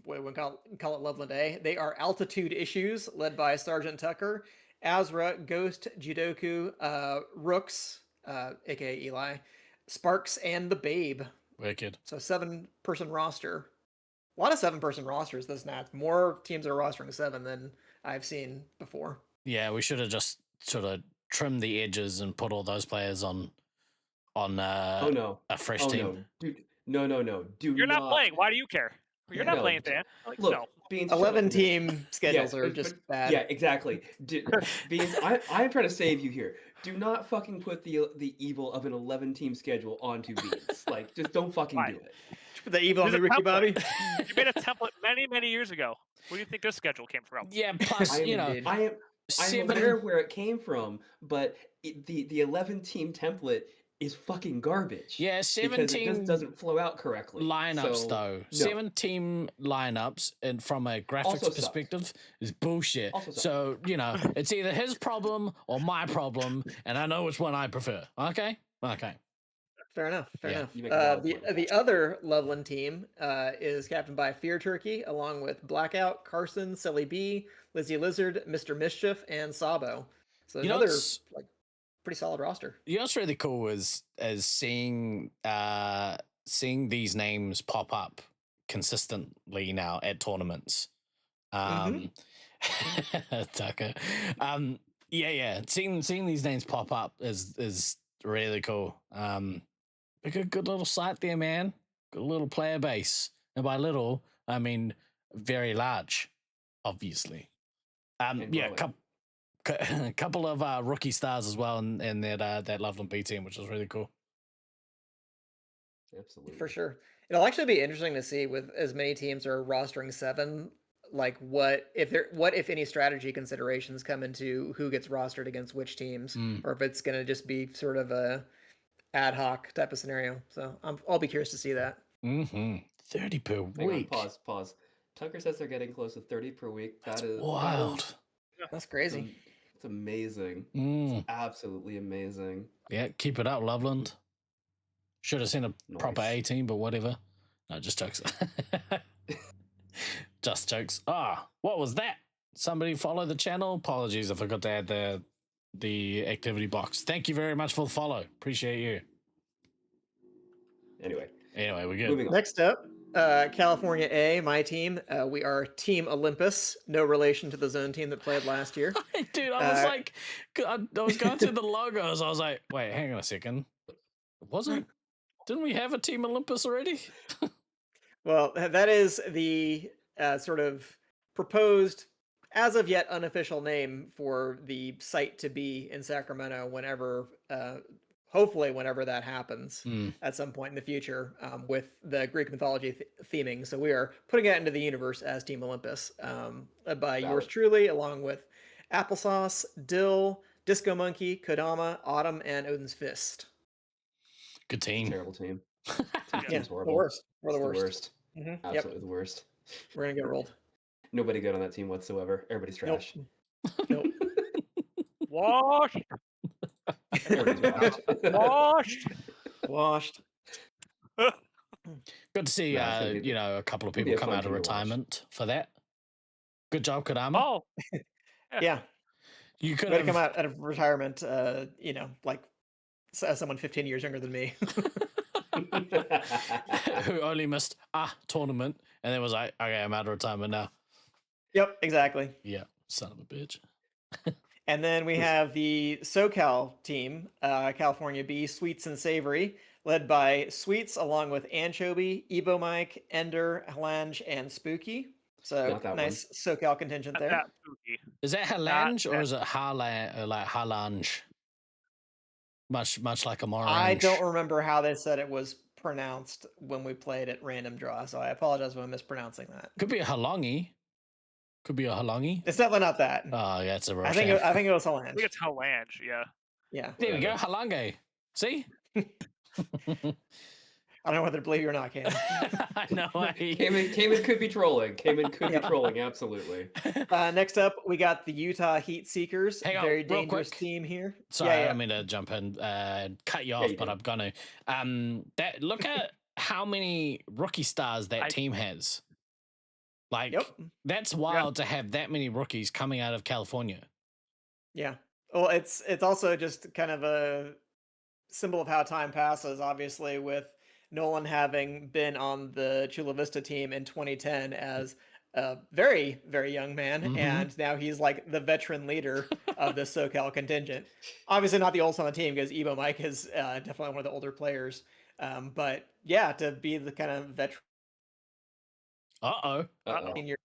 We call it Loveland A. They are Altitude Issues, led by Sergeant Tucker, Azra, Ghost, Judoku, Rooks, aka Eli, Sparks, and the Babe. Wicked. So 7-person roster. A lot of 7-person rosters this night. More teams are rostering 7 than I've seen before. Yeah, we should have just sort of trimmed the edges and put all those players on a fresh team. No. Dude, no. You're not playing. Why do you care? You're not playing, Dan. Like, look, no. Beanz, 11 team schedules are just bad. Yeah, exactly. Beanz, I'm trying to save you here. Do not fucking put the evil of an 11 team schedule onto Beanz. Like, just don't fucking do it. Put the evil on the Ricky Bobby. You made a template many years ago. Where do you think this schedule came from? Yeah, plus I'm aware where it came from, but the 11 team template is fucking garbage. Yeah, 17 it just doesn't flow out correctly. Lineups though. No. 7 team lineups, and from a graphics perspective, is bullshit. So it's either his problem or my problem, and I know which one I prefer. Okay. Fair enough. The other Loveland team is captained by Fear Turkey, along with Blackout, Carson, Silly B, Lizzie Lizard, Mr. Mischief, and Sabo. So another pretty solid roster. You know what's really cool is seeing these names pop up consistently now at tournaments. Tucker. Seeing these names pop up is really cool. A good little site there, man. got a little player base, and by little I mean very large, obviously. Yeah, a couple of rookie stars as well in that Loveland B team, which is really cool. Absolutely. For sure. It'll actually be interesting to see with as many teams are rostering 7, like what if any strategy considerations come into who gets rostered against which teams, or if it's going to just be sort of a ad hoc type of scenario. So I'll be curious to see that. 30 per week. Pause. Tucker says they're getting close to 30 per week. That's wild. That's crazy. It's amazing. It's absolutely amazing. Yeah, keep it up, Loveland. Should have seen a proper A team, but whatever. No, just jokes. Just jokes. What was that? Somebody follow the channel. Apologies, I forgot to add the activity box. Thank you very much for the follow. Appreciate you. Anyway, we're good. Moving on. Next up, California A, my team. We are Team Olympus. No relation to the zone team that played last year. Dude, I was like, I was going through the logos. I was like, wait, hang on a second. Didn't we have a Team Olympus already? Well, that is the sort of proposed, as of yet unofficial name for the site to be in Sacramento whenever, hopefully whenever that happens at some point in the future, with the Greek mythology theming. So we are putting it into the universe as Team Olympus, by yours truly, along with Applesauce, Dill, Disco Monkey, Kodama, Autumn, and Odin's Fist. Good team. Terrible team. Yeah, horrible. the worst. We're the It's worst. Absolutely the worst. We're gonna get rolled. Nobody good on that team whatsoever. Everybody's trash. Nope. Washed. Everybody's Washed. Good to see, a couple of people come out of retirement for that. Good job, Kodama. Oh, Yeah. You could have come out of retirement, like as someone 15 years younger than me. who only missed a tournament and then was like, okay, I'm out of retirement now. Yep, exactly. Yeah, son of a bitch. And then we have the SoCal team, California B, Sweets and Savory, led by Sweets along with Anchovy, Ebo Mike, Ender, Halange, and Spooky. So nice SoCal contingent there. Is that Halange or is it Halange? Much like a morange. I don't remember how they said it was pronounced when we played at random draw, so I apologize if I'm mispronouncing that. Could be a Halongi. It's definitely not that. Oh yeah, it's a I think it was Halange. I think it's Halange, yeah. Yeah. There we go, Halange. See? I don't know whether to believe you or not, Cam. I know. Cayman could be trolling. Cayman could be trolling, absolutely. Next up, we got the Utah Heat Seekers. Hang on, very real dangerous quick. team here. Sorry, I don't mean to jump in, cut you off, you but do. I'm gonna. Look at how many rookie stars that team has. Like, that's wild to have that many rookies coming out of California. Yeah. Well, it's also just kind of a symbol of how time passes, obviously, with Nolan having been on the Chula Vista team in 2010 as a very, very young man, and now he's like the veteran leader of the SoCal contingent. Obviously not the oldest on the team because Ebo Mike is definitely one of the older players. But yeah, to be the kind of veteran. In your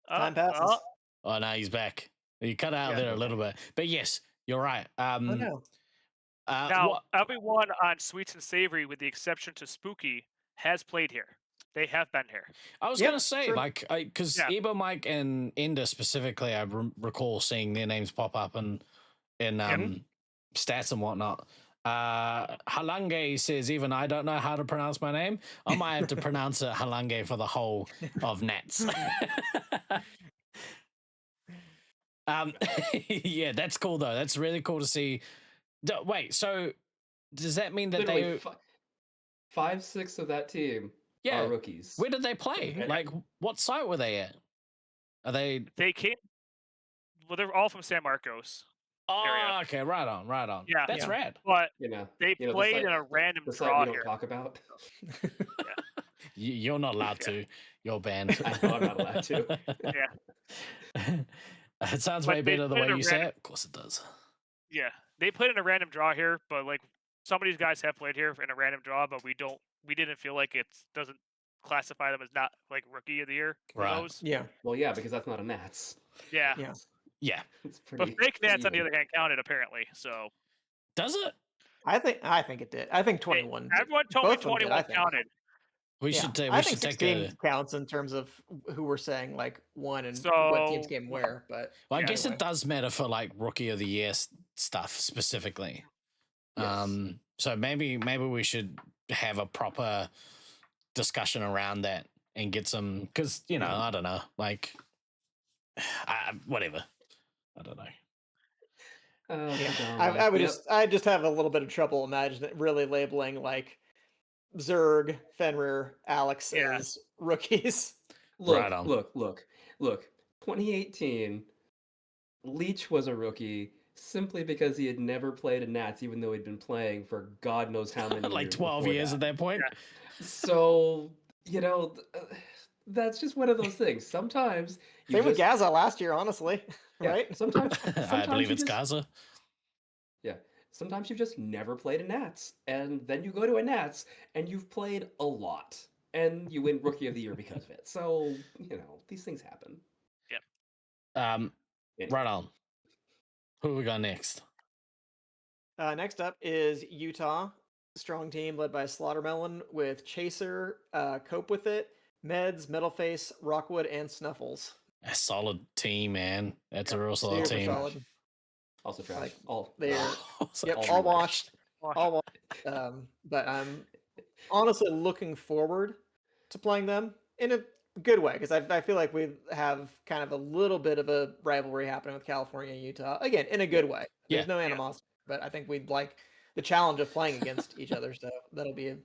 time passes. Oh, no, he's back. You cut out there a little bit. But yes, you're right. No. Now, everyone on Sweets and Savory, with the exception to Spooky, has played here. They have been here. I was going to say, because Ebo Mike and Ender specifically, I recall seeing their names pop up in stats and whatnot. Halange says, even I don't know how to pronounce my name. I might have to pronounce it Halange for the whole of Nats. Yeah, that's cool, though. That's really cool to see. Wait, so does that mean that Literally 5/6 of that team are rookies? Where did they play? Like, what site were they at? Are they? They came. Well, they're all from San Marcos. Oh, area. okay, right on. Yeah, that's rad. But they played in a random draw we here. don't talk about. You're not allowed to. You're banned. I'm not allowed to. It sounds way better the way you say it. Of course it does. Yeah, they played in a random draw here, but like some of these guys have played here in a random draw, but we didn't feel like it doesn't classify them as not like rookie of the year for Right. those. Yeah. Well, yeah, because that's not a Nats. Yeah. Yeah. Yeah. It's pretty. But fake Nats on the even. other hand counted apparently. So Does it? I think it did. I think 21. did. everyone told me Both of them did, 21 I think. counted. We Yeah. should take. I We think should take 16 a. counts in terms of who we're saying like won and So what teams came where. But Well, I Yeah. guess anyway. it does matter for like rookie of the year stuff specifically. Yes. So maybe we should have a proper discussion around that and get some, because I don't know, like whatever. I don't know. Yeah. I just have a little bit of trouble imagining really labeling like Zerg, Fenrir, Alex Yeah. as rookies. Right on. Look. 2018, Leech was a rookie simply because he had never played a Nats, even though he'd been playing for God knows how many Like years 12 before years at that point. So, that's just one of those things. Sometimes you Same with just, Gaza last year, honestly. yeah, Right? sometimes I believe you it's just- Gaza. Yeah. Sometimes you've just never played a Nats, and then you go to a Nats, and you've played a lot, and you win Rookie of the Year because of it. So, these things happen. Right on. Who we got next? Next up is Utah. Strong team led by Slaughtermelon with Chaser, Cope With It, Meds, Metalface, Rockwood, and Snuffles. A solid team, man. That's a real solid Super team. solid. Also trash. Like, all They're Also, yep, all all trash. washed. All washed. But I'm honestly looking forward to playing them in a good way because I feel like we have kind of a little bit of a rivalry happening with California and Utah. Again, in a good way. There's no animosity, but I think we'd like the challenge of playing against each other. So that'll be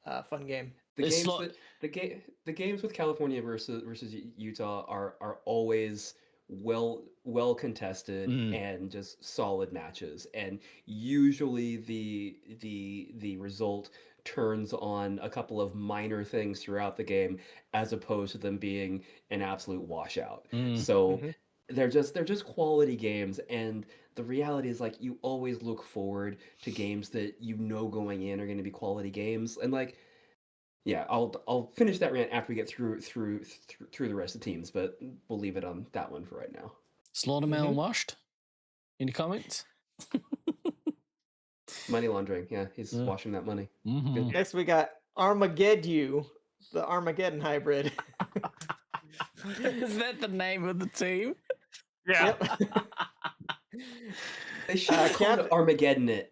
a fun game. The games with California versus Utah are always well contested and just solid matches, and usually the result turns on a couple of minor things throughout the game as opposed to them being an absolute washout. So they're just quality games, and the reality is like you always look forward to games that going in are going to be quality games, and like yeah, I'll finish that rant after we get through the rest of the teams, but we'll leave it on that one for right now. Slaughtermelon washed? Any comments? Money laundering, yeah, he's washing that money. Mm-hmm. Next we got Armageddon, the Armageddon hybrid. Is that the name of the team? Yeah. They should have called it Armageddon it.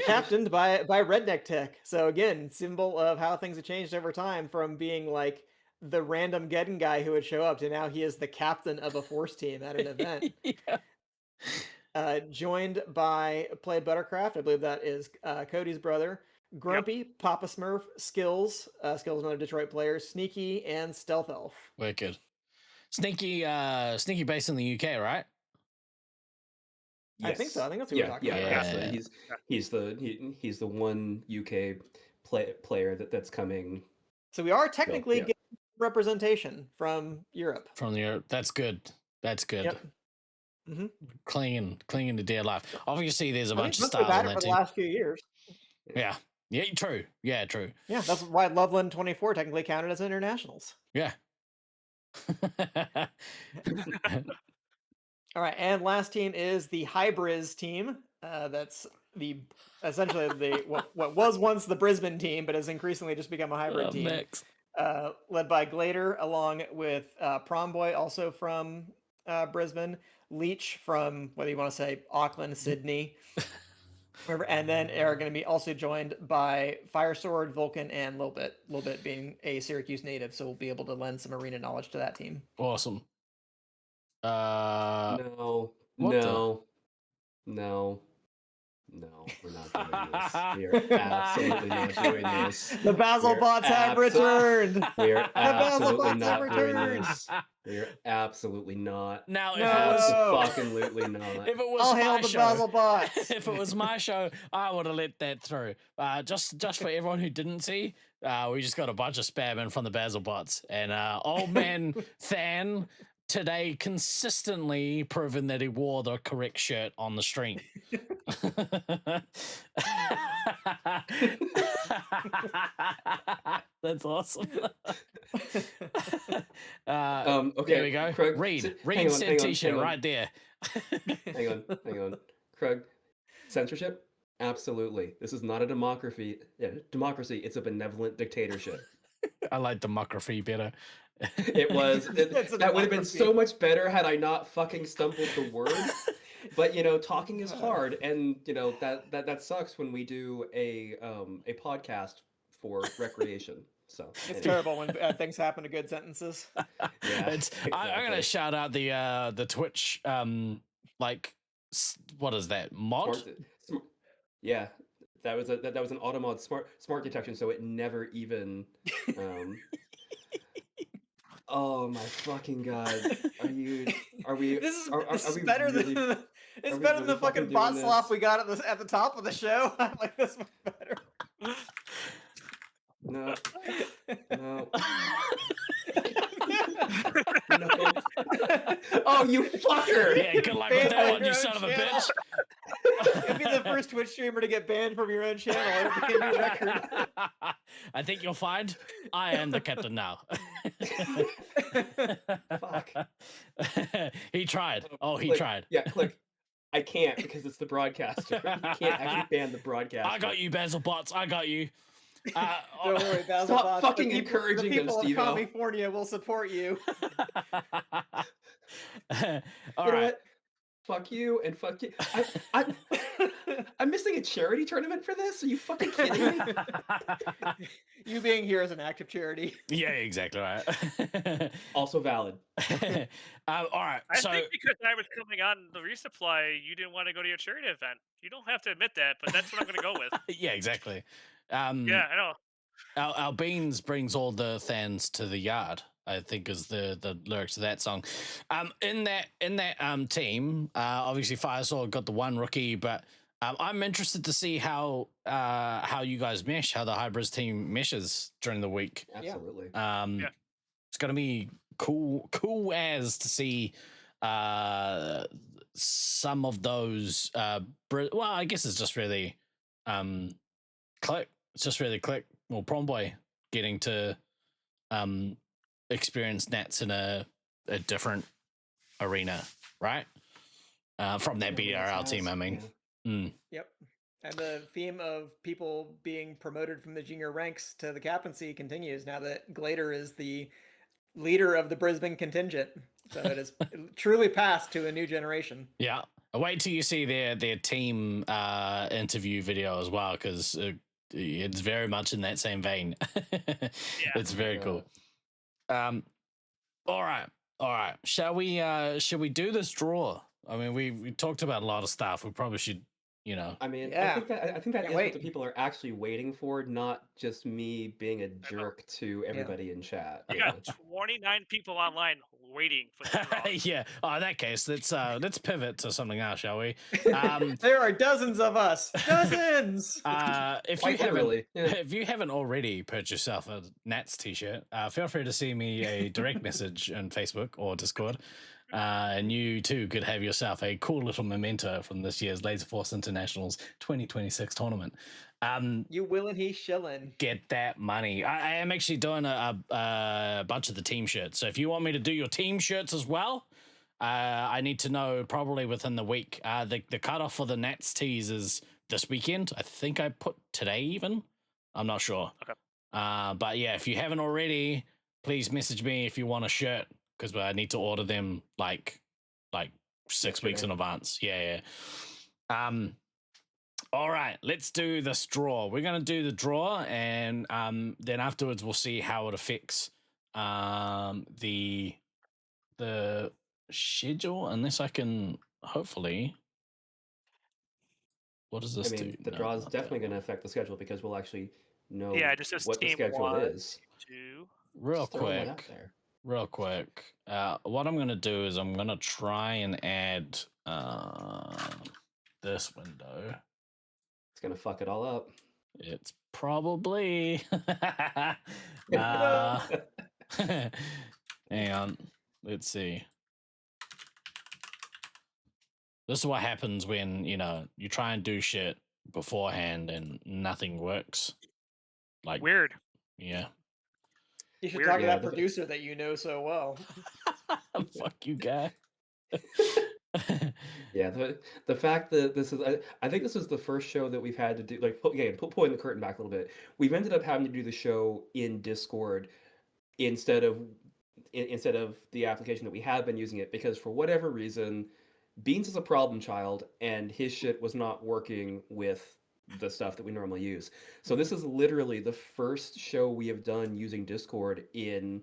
Captained by Redneck Tech. So again, symbol of how things have changed over time from being like the random Geddon guy who would show up to now he is the captain of a force team at an event. Joined by Play Buttercraft, I believe that is Cody's brother. Grumpy, Papa Smurf, Skills, Skills another Detroit player, Sneaky, and Stealth Elf. Wicked. Sneaky based in the UK, right? I think so. I think that's what we're talking about. Yeah. He's the one UK player that's coming. So we are technically getting representation from Europe. From Europe, that's good. That's good. Yep. Mm-hmm. Clinging to dear life. Obviously, there's a bunch of stars stars on for that the team. last few years. Yeah. Yeah. True. Yeah. True. Yeah, that's why Loveland 24 technically counted as internationals. Yeah. All right, and last team is the Hybriz team. That's essentially what was once the Brisbane team, but has increasingly just become a hybrid team. Led by Glader, along with Prom Boy, also from Brisbane, Leech from whether you want to say Auckland, Sydney, wherever, and then are going to be also joined by Firesword, Vulcan, and Lil Bit being a Syracuse native, so we'll be able to lend some arena knowledge to that team. Awesome. No, we're not doing this. We are absolutely not doing this. The Basil bots have returned. We are absolutely bots have not doing returned. this. We are absolutely not. Now, if No. it was Fucking not. if it was I'll my hail the show, Basil bots. if it was my show, I would have let that through. Just for everyone who didn't see, we just got a bunch of spam in from the Basil bots, and old man Than today consistently proven that he wore the correct shirt on the stream. That's awesome. Okay, there we go. Craig, Reed hang on, said hang on, t-shirt hang on. right there. hang on. Craig, censorship? Absolutely. This is not a democracy. Yeah, democracy. It's a benevolent dictatorship. I like democracy better. It was. That would have been so much better had I not fucking stumbled the word. But talking is hard, and that sucks when we do a podcast for recreation. So it's terrible when things happen to good sentences. Yeah, exactly. I'm gonna shout out the Twitch what is that mod? Yeah, that was an auto mod smart detection, so it never even. Oh my fucking god! Are we? This is we better really, than it's better than the fucking bot slop we got at the top of the show. I like this one better. No. No. Oh, you fucker! Yeah, good luck with that one, you son of a bitch. You'll be the first Twitch streamer to get banned from your own channel. It'll be a new record. I think you'll find I am the captain now. Fuck. He tried. He tried. Yeah, click. I can't because it's the broadcaster. You can't actually ban the broadcaster. I got you, Basil Bots. I got you. Don't worry, Basil Stop Bots. fucking encouraging them, Steve. The people of California will support you. All right. What? Fuck you and fuck you. I'm missing a charity tournament for this? Are you fucking kidding me? You being here is an act of charity. Yeah, exactly right. Also valid. All right. I think because I was coming on the resupply, you didn't want to go to your charity event. You don't have to admit that, but that's what I'm going to go with. Yeah, exactly. Yeah, I know. Our Beanz brings all the fans to the yard, I think is the lyrics of that song. In that team, obviously Firesword got the one rookie, but I'm interested to see how you guys mesh, how the Hybrids team meshes during the week. Absolutely. It's gonna be cool as to see some of those. Well, I guess it's just really Click. It's just really Click. Well, Promboy getting to experience Nats in a different arena, right? From that BRL team, I mean. Yeah. Yep. And the theme of people being promoted from the junior ranks to the captaincy continues now that Glader is the leader of the Brisbane contingent. So it has truly passed to a new generation. Yeah. Wait till you see their team interview video as well, because it's very much in that same vein. Yeah. It's very cool. All right. Shall we do this draw? I mean, we talked about a lot of stuff. We probably should, I mean, Yeah. I think that is what the people are actually waiting for, not just me being a jerk to everybody in chat. You got 29 people online waiting for the draw. Yeah. Oh, in that case, let's pivot to something else, shall we? There are dozens of us. Dozens. If you haven't already purchased yourself a Nats t-shirt, feel free to send me a direct message on Facebook or Discord. And you too could have yourself a cool little memento from this year's Laserforce Internationals 2026 tournament. You will and he shillin'. Get that money. I am actually doing a bunch of the team shirts. So if you want me to do your team shirts as well, I need to know probably within the week. The cutoff for the Nats tees is this weekend. I think I put today even. I'm not sure. Okay. But yeah, if you haven't already, please message me if you want a shirt, because I need to order them like 6 weeks in advance. Yeah. All right, let's do this draw. We're gonna do the draw, and then afterwards we'll see how it affects the schedule. Unless I can hopefully. What does this do? The draw is definitely going to affect the schedule because we'll actually know just as what the team schedule 1, is. 2. Real Just throwing that out quick. there. Real quick. What I'm going to do is I'm going to try and add this window. It's going to fuck it all up. It's probably... hang on. Let's see. This is what happens when, you try and do shit beforehand and nothing works. Like, Weird. yeah. You should Weird. talk to that producer that you know so well. Fuck you, guy. Yeah, the fact that this is, I think this is the first show that we've had to do, like, pulling the curtain back a little bit. We've ended up having to do the show in Discord instead of the application that we have been using it, because for whatever reason, Beanz is a problem child and his shit was not working with the stuff that we normally use. So this is literally the first show we have done using Discord in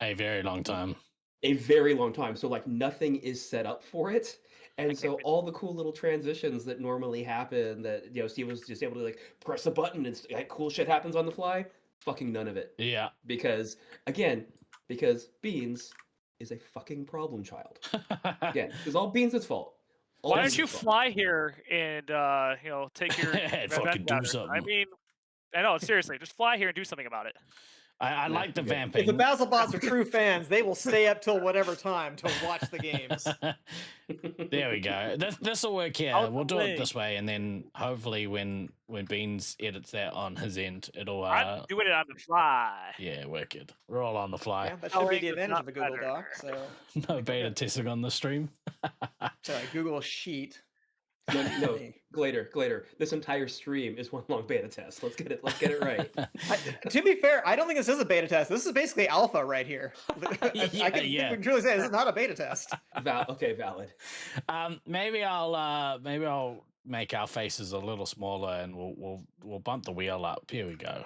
a very long time. A very long time. So like nothing is set up for it. And so all the cool little transitions that normally happen, that Steve was just able to like press a button and like cool shit happens on the fly, fucking none of it. Yeah. Because Beanz is a fucking problem child. Again, it's all Beanz' fault. Why don't you fly here and take your fucking do something? I mean, I know, seriously, just fly here and do something about it. I like the vamping. If the BasilBots are true fans, they will stay up till whatever time to watch the games. There we go. This will work here. We'll do it this way, and then hopefully when Beanz edits that on his end, it'll. I'm doing it on the fly. Yeah, wicked. We're all on the fly. Yeah, that should be the advantage of a Google Doc. So no beta testing on the stream. Sorry, Google Sheet. No, Glader. This entire stream is one long beta test. Let's get it right. To be fair, I don't think this is a beta test. This is basically alpha right here. I can truly say this is not a beta test. Okay, valid. Maybe I'll make our faces a little smaller, and we'll bump the wheel up. Here we go.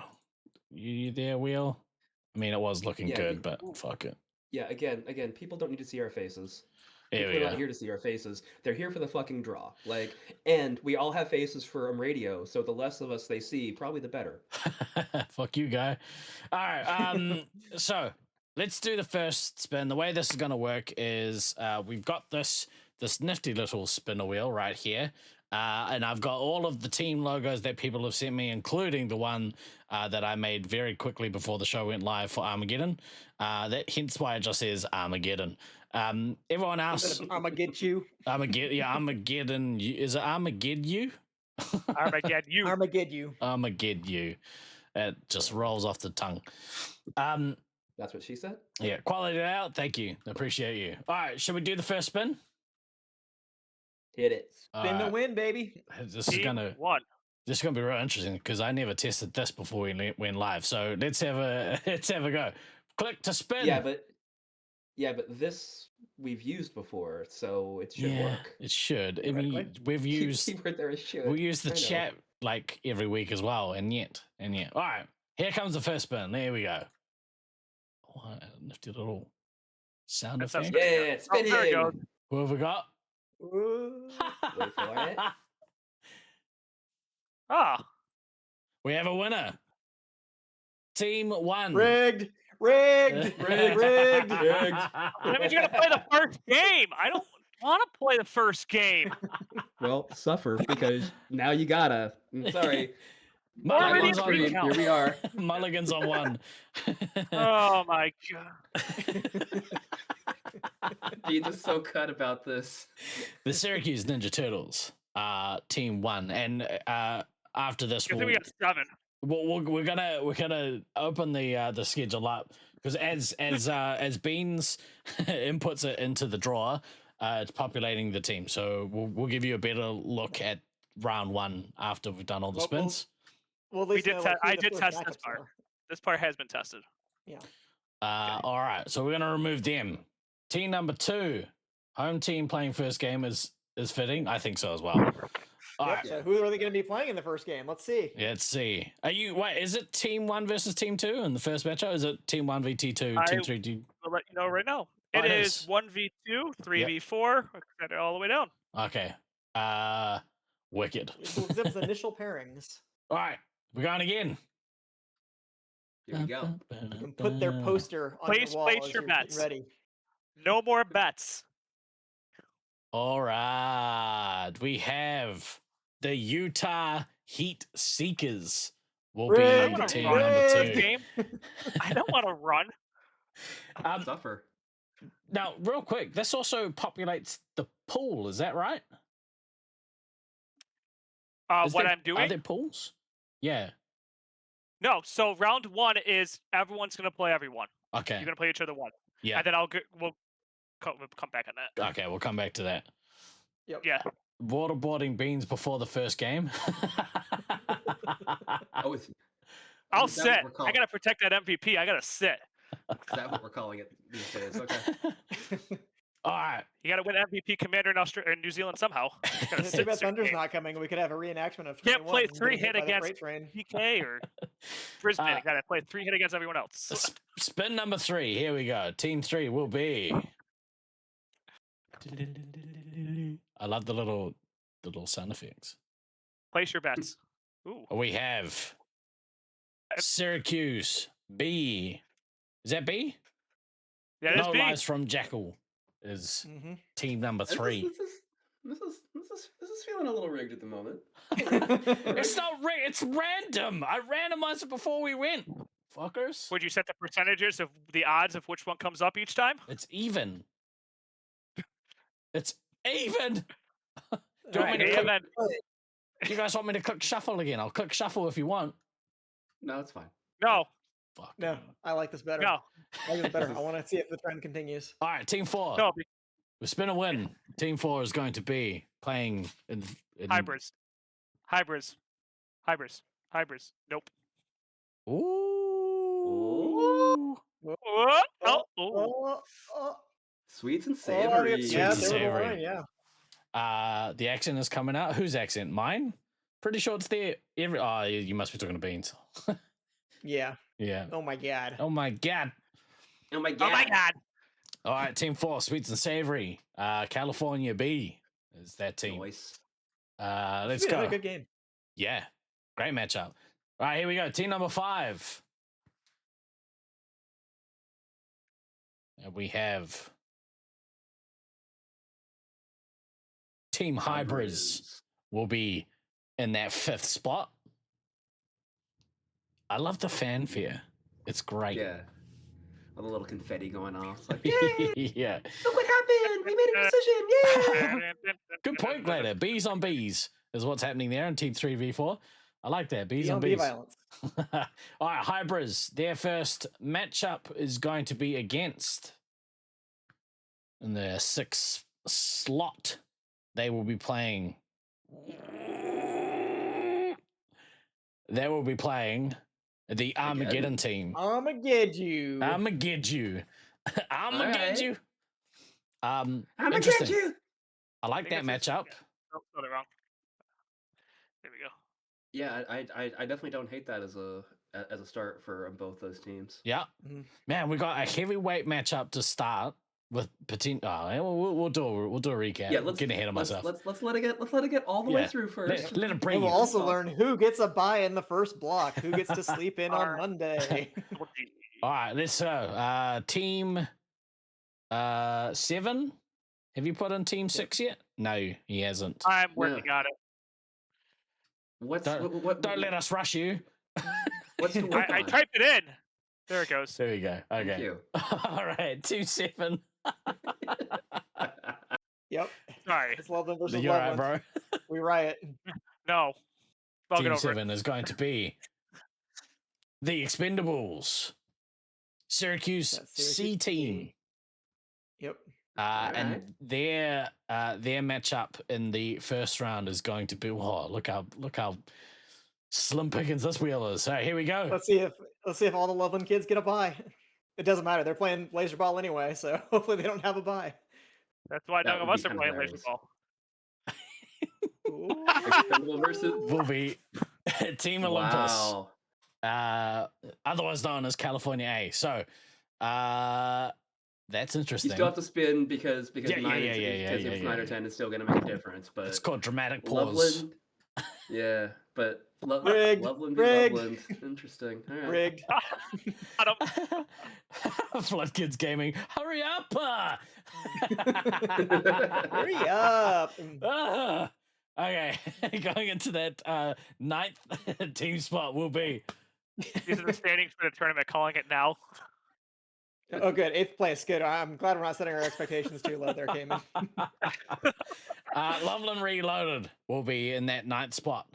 You there, wheel? I mean, it was looking good, but fuck it. Yeah, again, people don't need to see our faces. People are not here to see our faces. They're here for the fucking draw. And we all have faces for radio, so the less of us they see, probably the better. Fuck you, guy. All right. So let's do the first spin. The way this is going to work is we've got this nifty little spinner wheel right here. And I've got all of the team logos that people have sent me, including the one that I made very quickly before the show went live for Armageddon. Hence why it just says Armageddon. Everyone else, Armageddon. Armageddon. Is it Armageddon? Armageddon. It just rolls off the tongue. That's what she said. Yeah, quality it out. Thank you. Appreciate you. All right, should we do the first spin? Hit it. Spin the win, baby. This is gonna be real interesting because I never tested this before we went live. So let's have a go. Click to spin. Yeah, but this we've used before, so it should work. It should. I mean, we've used we use the chat like every week as well, and yet. All right, here comes the first spin. There we go. Oh, a nifty little sound effect. Yeah, spin it. Who have we got? Wait for it. We have a winner. Team 1. Rigged. That means you gotta play the first game. I don't want to play the first game. Well, suffer because now you gotta. Sorry. Mulligan's on here we are. Mulligan's on 1. Oh my god. Beanz is so cut about this. The Syracuse Ninja Turtles, Team 1, and after this, we got 7. We're gonna open the schedule up because as Beanz inputs it into the drawer, it's populating the team. So we'll give you a better look at round 1 after we've done all the spins. Well, I did test this part. This part has been tested. Yeah. All right. So we're gonna remove them. Team number 2, home team playing first game is fitting. I think so as well. All right. So who are they going to be playing in the first game? Let's see. Let's see. Is it Team 1 versus Team 2 in the first matchup? Is it Team 1 v Team 2, Team 3? I'll let you know right now. It is 1v2, 3v4, all the way down. Okay. Wicked. Zip's initial pairings. All right. We're going again. Here we go. You can put their poster on the wall. Place your bets. Ready. No more bets. All right. We have the Utah Heat Seekers. Will be team number 2. Game. I don't want to run. Suffer. Now, real quick, this also populates the pool. Is that right? what I'm Are doing? there pools? Yeah. No. So round 1 is everyone's gonna play everyone. Okay. You're gonna play each other one. Yeah. And then we'll come back on that. Okay, we'll come back to that. Yep. Yeah. Waterboarding Beans before the first game. I'll sit. I gotta protect that MVP. I gotta sit. Is that what we're calling it these days? Okay. All right. You gotta win MVP commander in New Zealand somehow. Too bad Thunder's not coming. We could have a reenactment of 21. Can't play and 3 getting hit by the against freight train. PK or Brisbane. I gotta play 3 hit against everyone else. Spin number 3. Here we go. Team 3 will be. I love the little sound effects. Place your bets. Ooh. We have Syracuse B. Is that B? That is No B. Lies from Jackal is team number 3. This is feeling a little rigged at the moment. It's not rigged. It's random. I randomized it before we went. Fuckers. Would you set the percentages of the odds of which one comes up each time? It's even. It's even. Do you guys want me to click shuffle again? I'll click shuffle if you want. No, it's fine. No. Fuck. No, I like this better. No. I like this better. I want to see if the trend continues. All right, team 4. No. We spin a win. Team 4 is going to be playing in Hybrids. Nope. Ooh. Sweets and savory. Yeah, Sweets and savory. Line, yeah. The accent is coming out. Whose accent? Mine? Pretty sure it's there. You must be talking to Beans. Yeah. Yeah. Oh my god. Oh my god. Oh my god. Oh my god. All right, team 4, sweets and savory. California B is that team. Nice. Let's go. Another good game. Yeah, great matchup. All right, here we go. Team number 5. And we have Team Hybrids will be in that 5th spot. I love the fanfare. It's great. Yeah. With a little confetti going off. It's like, Yeah. look what happened! We made a decision! Yeah! Good point, Glader. Bees on bees is what's happening there in Team 3v4. I like that. Bees on bees. violence. All right, Hybrids. Their first matchup is going to be against in the 6th slot. They will be playing. They will be playing the Armageddon team. Armageddon. Armageddon. Armageddon. Armageddon. Interesting. I like that matchup. Oh, got it wrong. There we go. Yeah, I definitely don't hate that as a start for both those teams. Yeah, man, we got a heavyweight matchup to start with potential. We'll do a recap. Yeah, let's get ahead of myself. Let's let it get all the way through first. Let it bring. We'll also learn who gets a bye in the first block, who gets to sleep in on Monday. All right, let's go. Team 7. Have you put in Team 6 yet? No, he hasn't. I'm working on it. Don't let us rush you. What's to work on? I typed it in. There it goes. There you go. Okay. Thank you. All right, Team 7. Yep. Sorry. It's Loveland versus You're right, Loveland. bro. We riot. No. I'll get Team over 7 is going to be the Expendables, Syracuse C team. Yep. And their matchup in the first round is going to be look how slim pickings this wheel is. All right, here we go. Let's see if all the Loveland kids get a bye. It doesn't matter. They're playing laser ball anyway, so hopefully they don't have a bye. That's why none of us are playing laser ball. Will be Team Olympus. Wow. Otherwise known as California A. So that's interesting. You still have to spin because Yeah, 9 or 10 is still going to make a difference. But it's called dramatic pause. Loveland, yeah, but Rigged. Loveland, Rigged. Loveland. Interesting. All right. Rigged. Flood Kids Gaming. Hurry up! Hurry up. Okay, going into that 9th team spot will be. These are the standings for the tournament. Calling it now. Oh, good. 8th place. Good. I'm glad we're not setting our expectations too low there, Cayman. Loveland Reloaded will be in that 9th spot.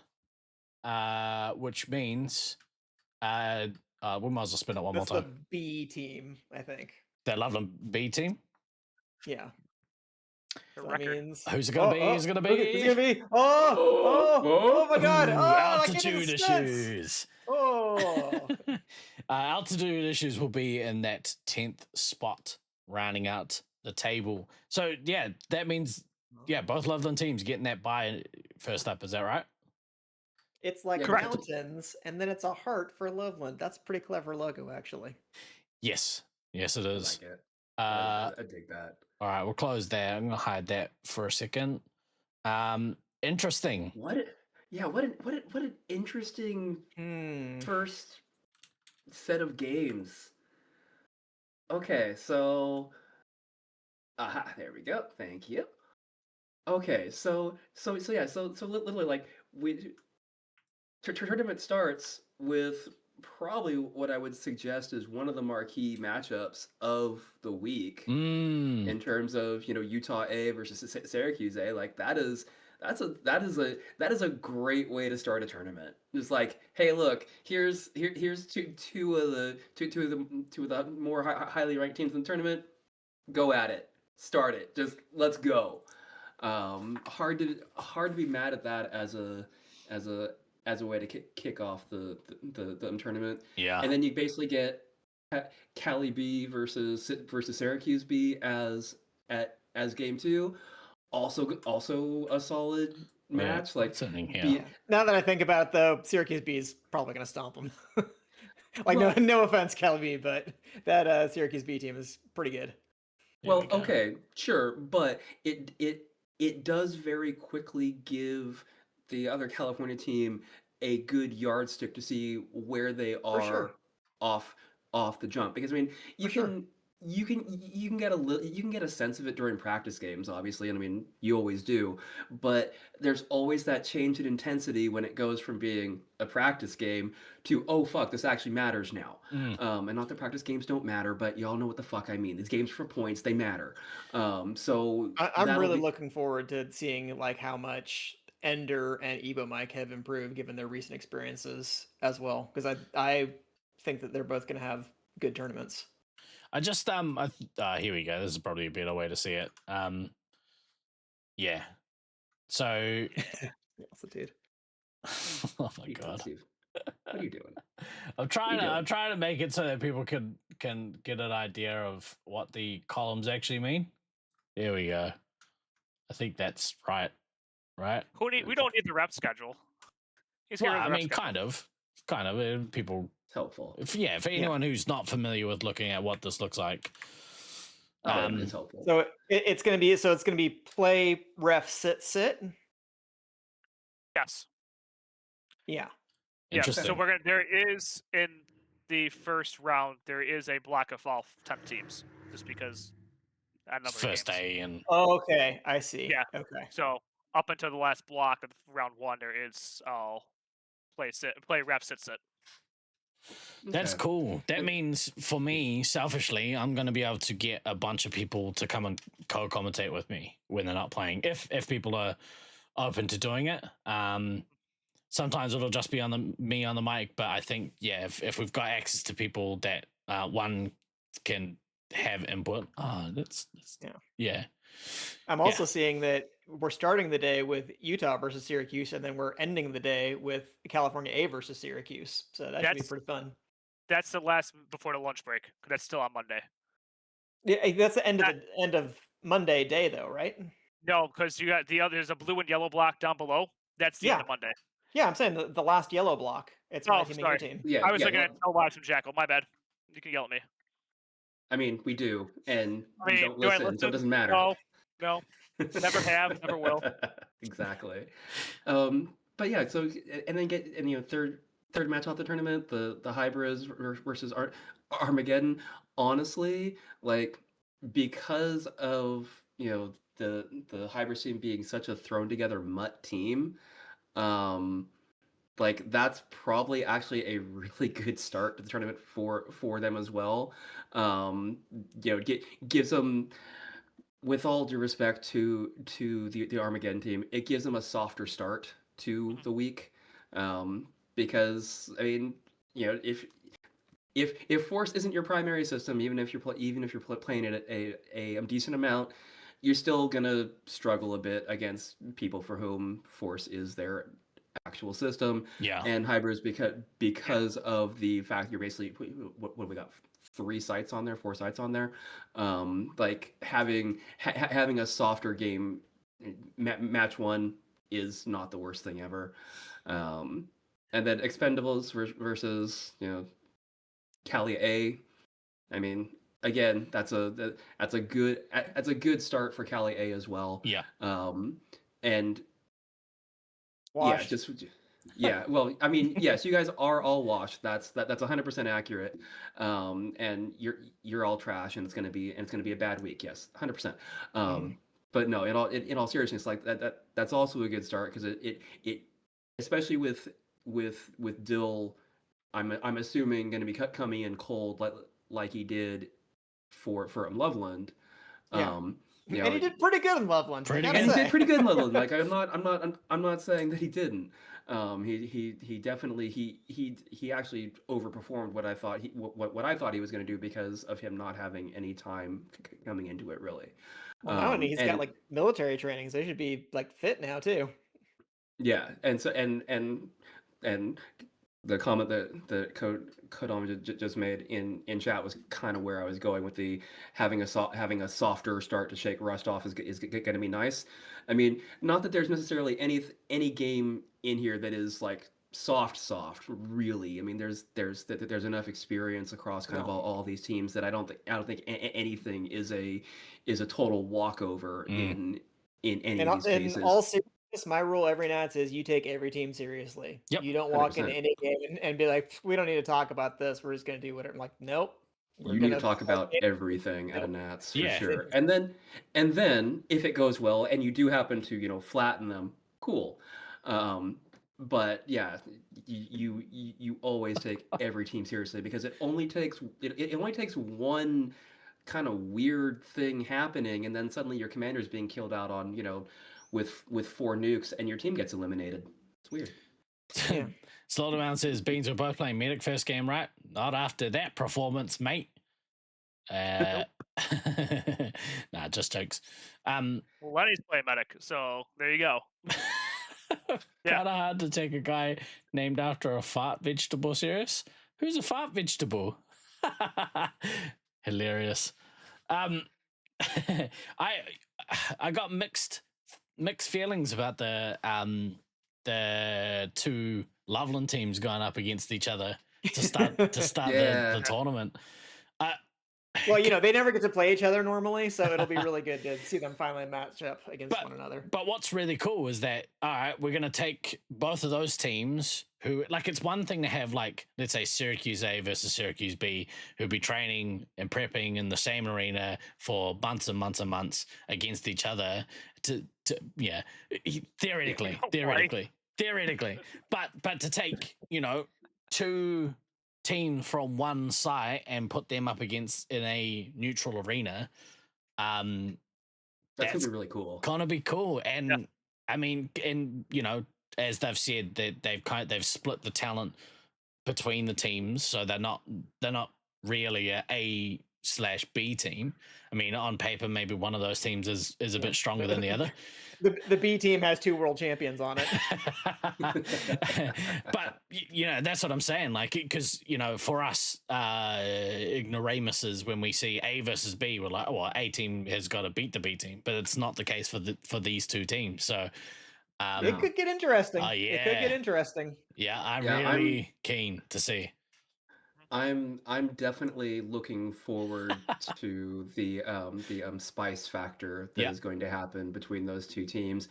which means we might as well spin it one That's more the time. B team, I think. That Loveland B team. Yeah. The So that record. means Who's it gonna be? Who's it gonna be? Who's it gonna be? Oh my God! Ooh, Oh, I can't altitude even sense. issues. Oh, Altitude issues will be in that 10th spot, rounding out the table. So yeah, that means both Loveland teams getting that bye first up. Is that right? it's like Correct. mountains, and then it's a heart for Loveland. That's a pretty clever logo, actually. Yes, it I is. like it. I dig that. All right, we'll close there. I'm gonna hide that for a second. Interesting. What an interesting first set of games. Okay, so there we go. Thank you. Okay, so literally like tournament starts with probably what I would suggest is one of the marquee matchups of the week in terms of Utah A versus Syracuse A. Like that is a great way to start a tournament. Just like, hey, look, here's two of the more highly ranked teams in the tournament. Go at it, start it, just let's go. Hard to be mad at that as a way to kick off the tournament. Yeah. And then you basically get Cali B versus Syracuse B as game 2. Also a solid match. Like now that I think about it, though, Syracuse B is probably going to stomp them. No offense, Cali B, but that Syracuse B team is pretty good. Well, okay, sure, but it does very quickly give the other California team a good yardstick to see where they are off the jump. Because I mean, you can get a sense of it during practice games, obviously, and I mean you always do. But there's always that change in intensity when it goes from being a practice game to fuck, this actually matters now. And not that practice games don't matter, but y'all know what the fuck I mean. These games for points, they matter. So I'm really looking forward to seeing like how much Ender and Ebo Mike have improved given their recent experiences as well, because I think that they're both going to have good tournaments. I just here we go. This is probably a better way to see it. Yeah. So altitude. Oh my God. What are you doing? I'm trying to make it so that people can get an idea of what the columns actually mean. There we go. I think that's right. Right? We don't need the rep schedule. Well, I mean, kind of. People. It's helpful. For anyone who's not familiar with looking at what this looks like. It's helpful. So it's going to be play, ref, sit. Yes. Yeah. Interesting. So there is in the first round there is a block of all 10 teams, just because first day and okay, I see. Yeah. Okay. So up until the last block of round 1, there is play, ref, sit. That's cool. That means for me, selfishly, I'm going to be able to get a bunch of people to come and co-commentate with me when they're not playing. If people are open to doing it, sometimes it'll just be me on the mic. But I think if we've got access to people that one can have input, yeah. I'm also seeing that we're starting the day with Utah versus Syracuse, and then we're ending the day with California A versus Syracuse. So that should be pretty fun. That's the last before the lunch break. That's still on Monday. Yeah, that's the end of Monday day, though, right? No, because you got there's a blue and yellow block down below. That's the end of Monday. Yeah, I'm saying the last yellow block. It's my team and your team. Yeah, I was looking at live from Jackal. My bad. You can yell at me. I mean, we do, and we don't listen, so it doesn't matter. No, never have, never will. Exactly. But yeah, so and then get third match off the tournament, the Hybrids versus Armageddon. Honestly, like because of the Hybrids team being such a thrown together mutt team, like that's probably actually a really good start to the tournament for them as well. Gives them, with all due respect to the Armageddon team, it gives them a softer start to the week. Because I mean, if Force isn't your primary system, even if you're playing it at a decent amount, you're still gonna struggle a bit against people for whom Force is their actual system. Yeah. And hybrids because of the fact you're basically what we got 4 sites on there. Like having a softer game, match 1 is not the worst thing ever. And then Expendables versus Cali A. I mean, again, that's a good start for Cali A as well. Yeah. And Washed. well, I mean, yes, you guys are all washed. That's 100% accurate. And you're all trash, and it's gonna be a bad week. Yes, 100%. But no, in all seriousness, like that's also a good start because it especially with Dill, I'm assuming going to be coming in cold like he did for Loveland. Yeah. And he did pretty good in Loveland. He did pretty good in Loveland. Like I'm not saying that he didn't. He definitely he actually overperformed what I thought he was going to do because of him not having any time coming into it really. Well, he's got like military training, so he should be like fit now too. Yeah, and so and the comment that Kodam just made in chat was kind of where I was going with the having a softer start to shake rust off is going to be nice. I mean, not that there's necessarily any game in here that is like soft really. I mean, there's enough experience across kind of all these teams that I don't think anything is a total walkover in any of these cases. In all seriousness, my rule every night is you take every team seriously. Yep. You don't walk 100%. into any game and be like, we don't need to talk about this. We're just going to do whatever. I'm like, nope. You need to talk about everything at a Nats for Yeah. sure. And then if it goes well and you do happen to flatten them, cool. But yeah, you always take every team seriously because it only takes one kind of weird thing happening, and then suddenly your commander's being killed out on with 4 nukes, and your team gets eliminated. It's weird. Yeah. Slaughterman says Beanz were both playing medic first game, right? Not after that performance, mate. Nah, just jokes. Well, Lenny's playing medic, so there you go. Kind of hard to take a guy named after a fart vegetable serious. Who's a fart vegetable? Hilarious. I got mixed feelings about the 2 Loveland teams going up against each other to start the tournament. Well, they never get to play each other normally, so it'll be really good to see them finally match up against one another. But what's really cool is that, all right, we're going to take both of those teams who, like, it's one thing to have, like, let's say Syracuse A versus Syracuse B, who'd be training and prepping in the same arena for months and months and months against each other theoretically. But to take, 2 team from one side and put them up against in a neutral arena, that's gonna be really cool. Gonna be cool. And I mean, and as they've said, that they've split the talent between the teams, so they're not really a A/B team. I mean, on paper, maybe one of those teams is a bit stronger than the other. The B team has 2 world champions on it. But that's what I'm saying. Like, because for us ignoramuses, when we see A versus B, we're like, oh, well, A team has got to beat the B team, but it's not the case for these 2 teams. So it could get interesting. Yeah. It could get interesting. Yeah, I'm really keen to see. I'm definitely looking forward to the spice factor that is going to happen between those 2 teams,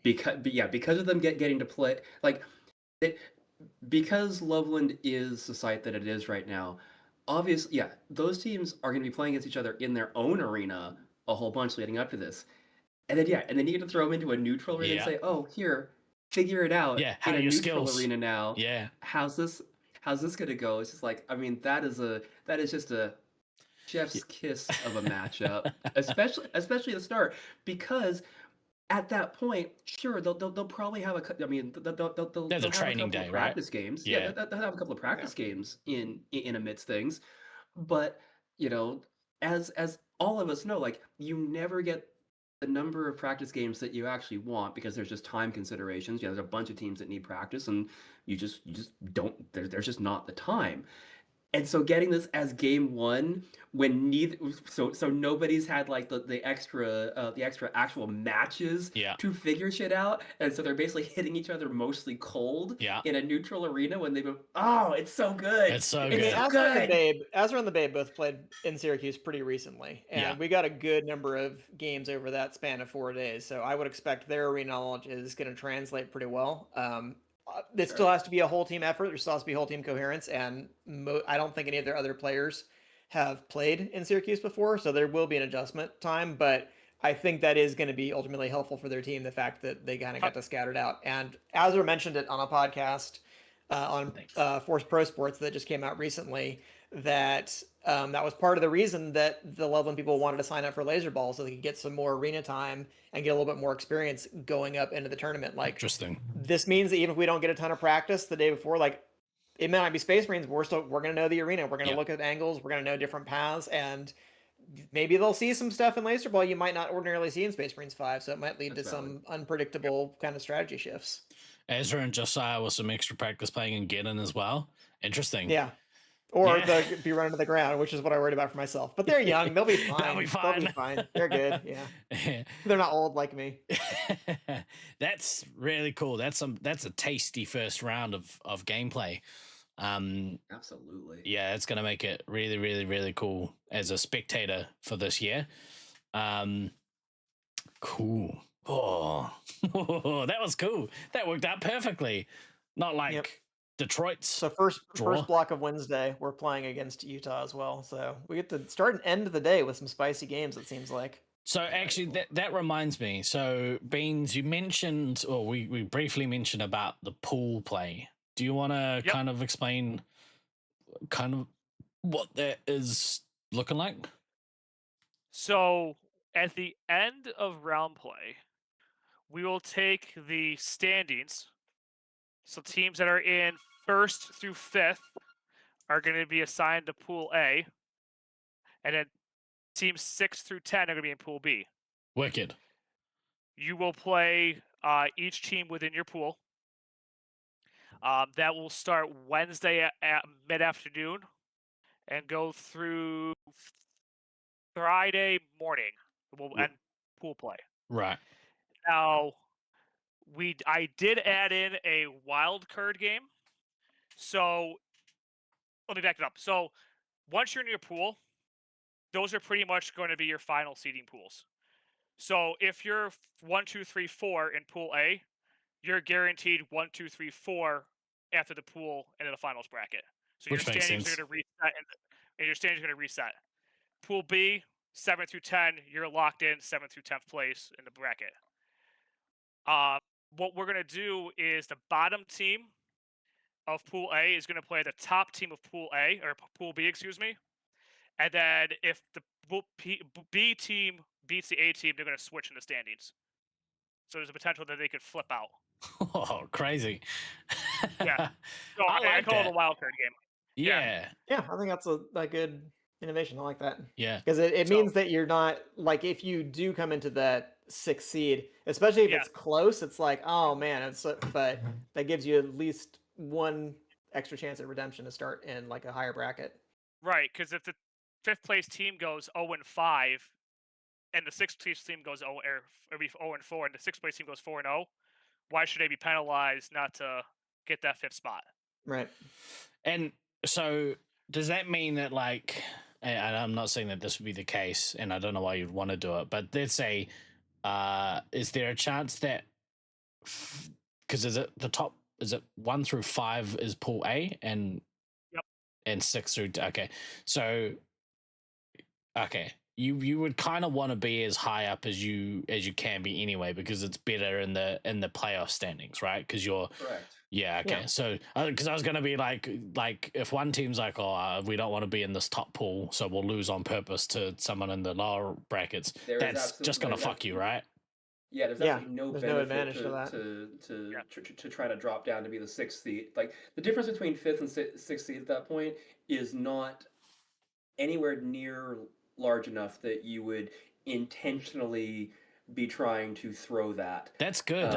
because of them getting to play because Loveland is the site that it is right now. Obviously, those teams are going to be playing against each other in their own arena a whole bunch leading up to this, and then you get to throw them into a neutral arena and say, oh, here, figure it out. How in a your neutral skills arena now. How's this going to go? It's just like, I mean, that is just a chef's kiss of a matchup, especially the start, because at that point, sure, they'll probably have I mean, they'll There's a have training a couple day, of right? practice games. Yeah. They'll have a couple of practice games in amidst things. But, you know, as all of us know, like, you never get the number of practice games that you actually want because there's just time considerations. There's a bunch of teams that need practice, and you just don't. There's just not the time. And so getting this as game one when neither so nobody's had like the extra actual matches to figure shit out, and so they're basically hitting each other mostly cold in a neutral arena when they go, oh, it's so good. It's so good. good. Azra and the Babe both played in Syracuse pretty recently, and we got a good number of games over that span of 4 days. So I would expect their arena knowledge is going to translate pretty well. It still has to be a whole team effort. There still has to be whole team coherence, and I don't think any of their other players have played in Syracuse before, so there will be an adjustment time. But I think that is going to be ultimately helpful for their team, the fact that they kind of got to scout it out. And Azra mentioned it on a podcast on Force Pro Sports that just came out recently, that that was part of the reason that the Loveland people wanted to sign up for Laser Ball, so they could get some more arena time and get a little bit more experience going up into the tournament. Like, interesting. This means that even if we don't get a ton of practice the day before, like, it may not be Space Marines, but we're going to know the arena. We're going to look at angles. We're going to know different paths, and maybe they'll see some stuff in Laser Ball you might not ordinarily see in Space Marines 5. So it might lead to some unpredictable kind of strategy shifts. Ezra and Josiah with some extra practice playing in Geddon as well. Interesting. Yeah. Or they'll be running to the ground, which is what I worried about for myself. But they're young. They'll be fine. They'll be fine. They'll be fine. They're good. Yeah. They're not old like me. That's really cool. That's a tasty first round of gameplay. Absolutely. Yeah, it's going to make it really, really, really cool as a spectator for this year. Cool. Oh, that was cool. That worked out perfectly. Not like Detroit's. So first block of Wednesday, we're playing against Utah as well. So we get to start and end the day with some spicy games, it seems like. So actually, that reminds me. So Beanz, you mentioned, or we briefly mentioned about the pool play. Do you want to kind of explain kind of what that is looking like? So at the end of round play, we will take the standings. So teams that are in 1st through 5th are going to be assigned to Pool A. And then teams 6 through 10 are going to be in Pool B. Wicked. You will play each team within your pool. That will start Wednesday at mid-afternoon and go through Friday morning. We'll end pool play. Right. Now, I did add in a wild card game. So let me back it up. So once you're in your pool, those are pretty much going to be your final seeding pools. So if you're 1, 2, 3, 4 in Pool A, you're guaranteed 1, 2, 3, 4 after the pool and in the finals bracket. So your standings are going to reset, and your standings are going to reset. Pool B, 7 through 10, you're locked in 7th through 10th place in the bracket. What we're going to do is the bottom team of Pool A is going to play the top team of Pool A, or Pool B, excuse me. And then if the B team beats the A team, they're going to switch in the standings. So there's a potential that they could flip out. Oh, crazy. Yeah. So I call it a wild card game. Yeah. Yeah, I think that's a good innovation. I like that. Yeah. Because it means that you're not, like, if you do come into that 6th seed, especially if it's close, it's like, oh man, but that gives you at least one extra chance at redemption to start in like a higher bracket. Right, because if the 5th place team goes 0-5, and the 6th place team goes 0-4, and the 6th place team goes 4-0, why should they be penalized not to get that 5th spot? Right. And so does that mean that, like, and I'm not saying that this would be the case, and I don't know why you'd want to do it, but let's say, is there a chance that, because is it 1 through 5 is Pool A and 6 through, okay. So, okay. You would kind of want to be as high up as you can be anyway, because it's better in the playoff standings, right? Because you're correct. Yeah, okay. Yeah. So because I was gonna be like if one team's like, oh, we don't want to be in this top pool, so we'll lose on purpose to someone in the lower brackets. That's just gonna fuck you, right? Yeah, there's Yeah, absolutely no there's no benefit advantage to that. to try to drop down to be the 6th seed. Like the difference between 5th and 6th seed at that point is not anywhere near large enough that you would intentionally be trying to throw that. That's good.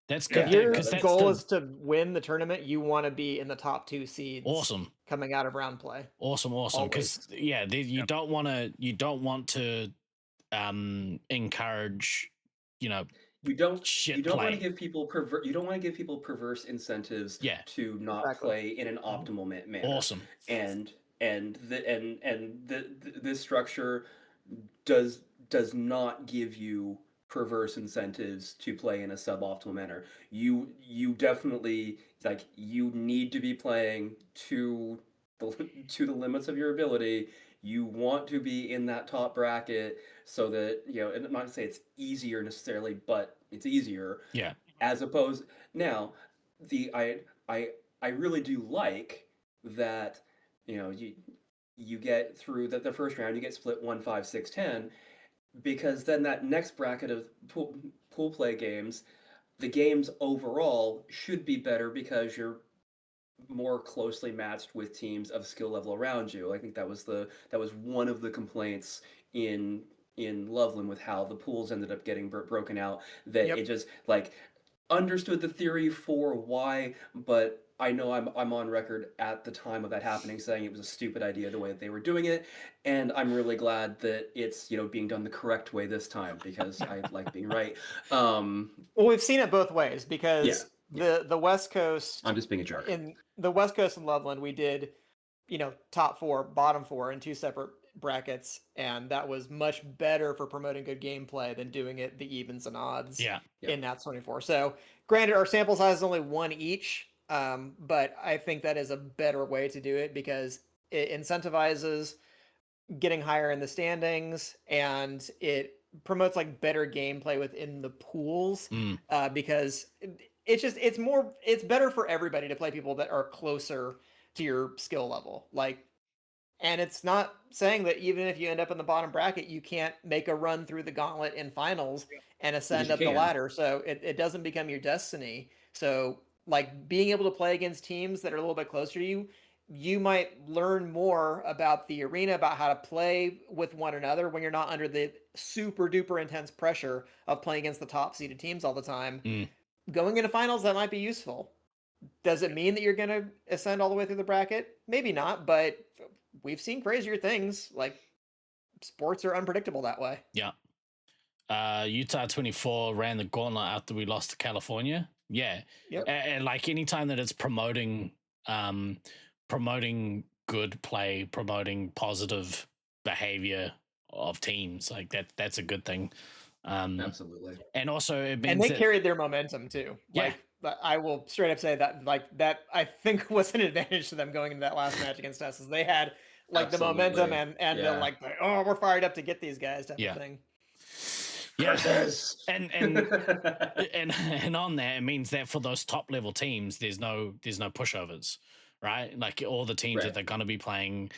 That's If good your because that's goal the is to win the tournament, you want to be in the top 2 seeds. awesome. Coming out of round play. Awesome. Because you don't want to encourage, you don't want to give people perverse incentives to not play in an optimal manner. Awesome. And this structure does not give you perverse incentives to play in a suboptimal manner. You definitely you need to be playing to the limits of your ability. You want to be in that top bracket so that, and I'm not to say it's easier necessarily, but it's easier. Yeah. As opposed now, I really do like that, you get through the first round, you get split 1, 5, 6, 10, because then that next bracket of pool play games, the games overall should be better because you're more closely matched with teams of skill level around you. I think that was one of the complaints in Loveland with how the pools ended up getting broken out, that it just understood the theory for why, but I know I'm on record at the time of that happening saying it was a stupid idea the way that they were doing it, and I'm really glad that it's being done the correct way this time, because I like being right. Well, we've seen it both ways, because the West Coast, I'm just being a jerk. In the West Coast and Loveland, we did top 4, bottom 4 in 2 separate brackets, and that was much better for promoting good gameplay than doing it the evens and odds in Nats 24. So granted, our sample size is only 1 each, but I think that is a better way to do it, because it incentivizes getting higher in the standings, and it promotes better gameplay within the pools, because it's better for everybody to play people that are closer to your skill level. And it's not saying that even if you end up in the bottom bracket, you can't make a run through the gauntlet in finals and ascend up the ladder. So it doesn't become your destiny. So being able to play against teams that are a little bit closer to you, you might learn more about the arena, about how to play with one another when you're not under the super duper intense pressure of playing against the top seeded teams all the time. Going into finals, that might be useful. Does it mean that you're going to ascend all the way through the bracket? Maybe not, but we've seen crazier things. Sports are unpredictable that way. Yeah. Utah 24 ran the gauntlet after we lost to California. Yeah. Yep. And anytime that it's promoting good play, promoting positive behavior of teams, that's a good thing. Absolutely. And also it means and they carried their momentum too. I will straight up say that that I think was an advantage to them going into that last match against us, is they had the momentum and the we're fired up to get these guys type of thing. Yes. And on that, it means that for those top level teams, there's no pushovers, right? All the teams that they're going to be playing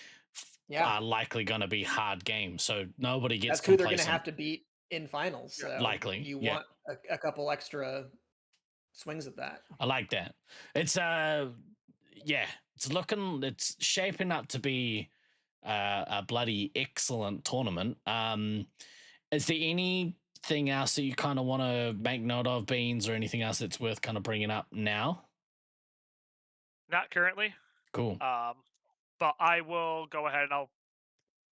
are likely going to be hard games. So nobody gets Complacent. Who they're going to have to beat in finals. So likely. You want a couple extra swings at that. I like that. It's it's shaping up to be a bloody excellent tournament. Is there anything else that you kind of want to make note of, Beanz, or anything else that's worth kind of bringing up now? Not currently. Cool. But I will go ahead and I'll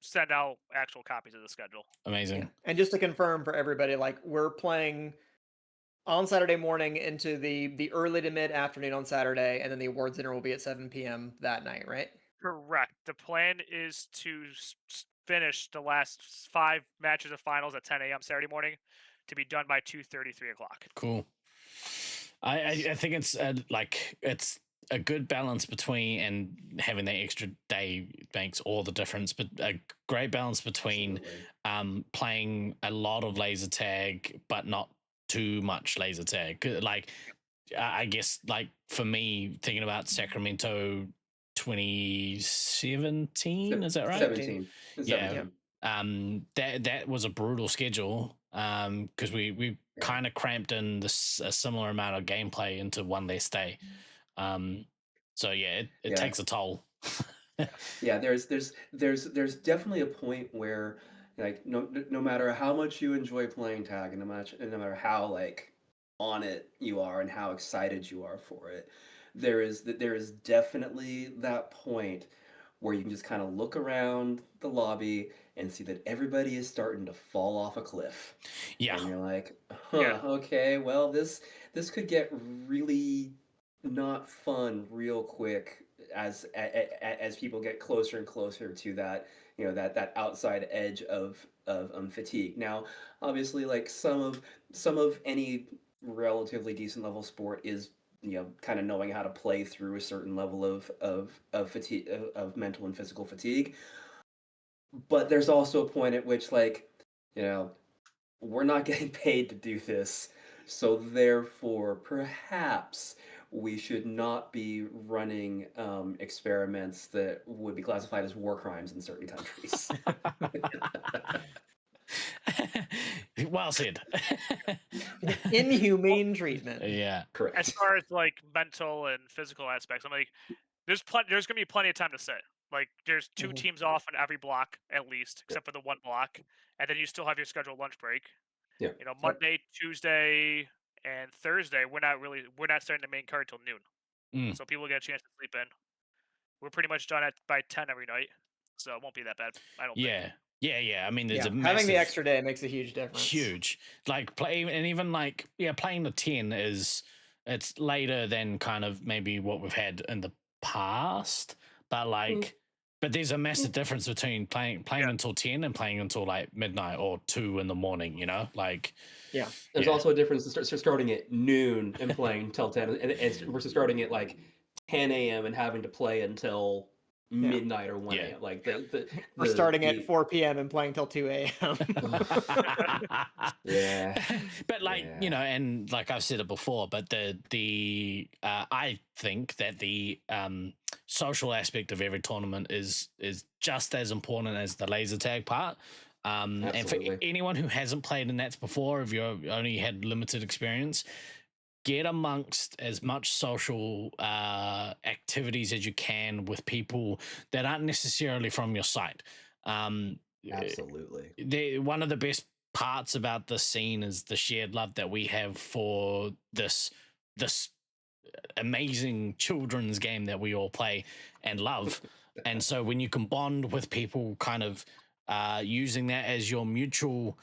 send out actual copies of the schedule. Amazing. Yeah. And just to confirm for everybody, we're playing on Saturday morning into the early to mid afternoon on Saturday, and then the awards dinner will be at 7 p.m. that night, right? Correct. The plan is to finish the last 5 matches of finals at 10 a.m. Saturday morning, to be done by 2:30, 3 o'clock. Cool. I think it's it's a good balance between, and having that extra day makes all the difference, but a great balance between playing a lot of laser tag but not too much laser tag. I guess for me, thinking about Sacramento 2017, is that right? 17. Yeah. That was a brutal schedule, because we kind of cramped in this a similar amount of gameplay into one less day. So yeah, it takes a toll. Yeah, there's definitely a point where like no matter how much you enjoy playing tag and no matter how like on it you are and how excited you are for it, there is definitely that point where you can just kind of look around the lobby and see that everybody is starting to fall off a cliff. Yeah. And you're like, okay, well this could get really not fun real quick as people get closer and closer to that that outside edge of fatigue. Now, obviously, like some of any relatively decent level sport is kind of knowing how to play through a certain level of fatigue, of mental and physical fatigue. But there's also a point at which like we're not getting paid to do this, so therefore perhaps we should not be running experiments that would be classified as war crimes in certain countries. Well said. Inhumane treatment. Yeah, correct. As far as like mental and physical aspects, I'm like, there's gonna be plenty of time to sit. Like, there's 2 teams off on every block at least, except for the one block, and then you still have your scheduled lunch break. Yeah. Monday, Tuesday, and Thursday, we're not starting the main card till noon, so people get a chance to sleep in. We're pretty much done by 10 every night, so it won't be that bad. I don't think. Yeah. I mean, there's a having the extra day makes a huge difference. Huge. Like playing the 10 it's later than kind of maybe what we've had in the past, but like. But there's a massive difference between playing until 10 and playing until like midnight or 2 in the morning, like. Yeah. There's also a difference starting at noon and playing till 10 versus starting at like 10 a.m. and having to play until midnight or 1 a.m. Like we're starting at 4 p.m. and playing till 2 a.m. Yeah. But like, and like I've said it before, but the I think that the social aspect of every tournament is just as important as the laser tag part. And for anyone who hasn't played in that before, if you've only had limited experience, get amongst as much social activities as you can with people that aren't necessarily from your site. Absolutely. One of the best parts about this scene is the shared love that we have for this amazing children's game that we all play and love. And so when you can bond with people kind of using that as your mutual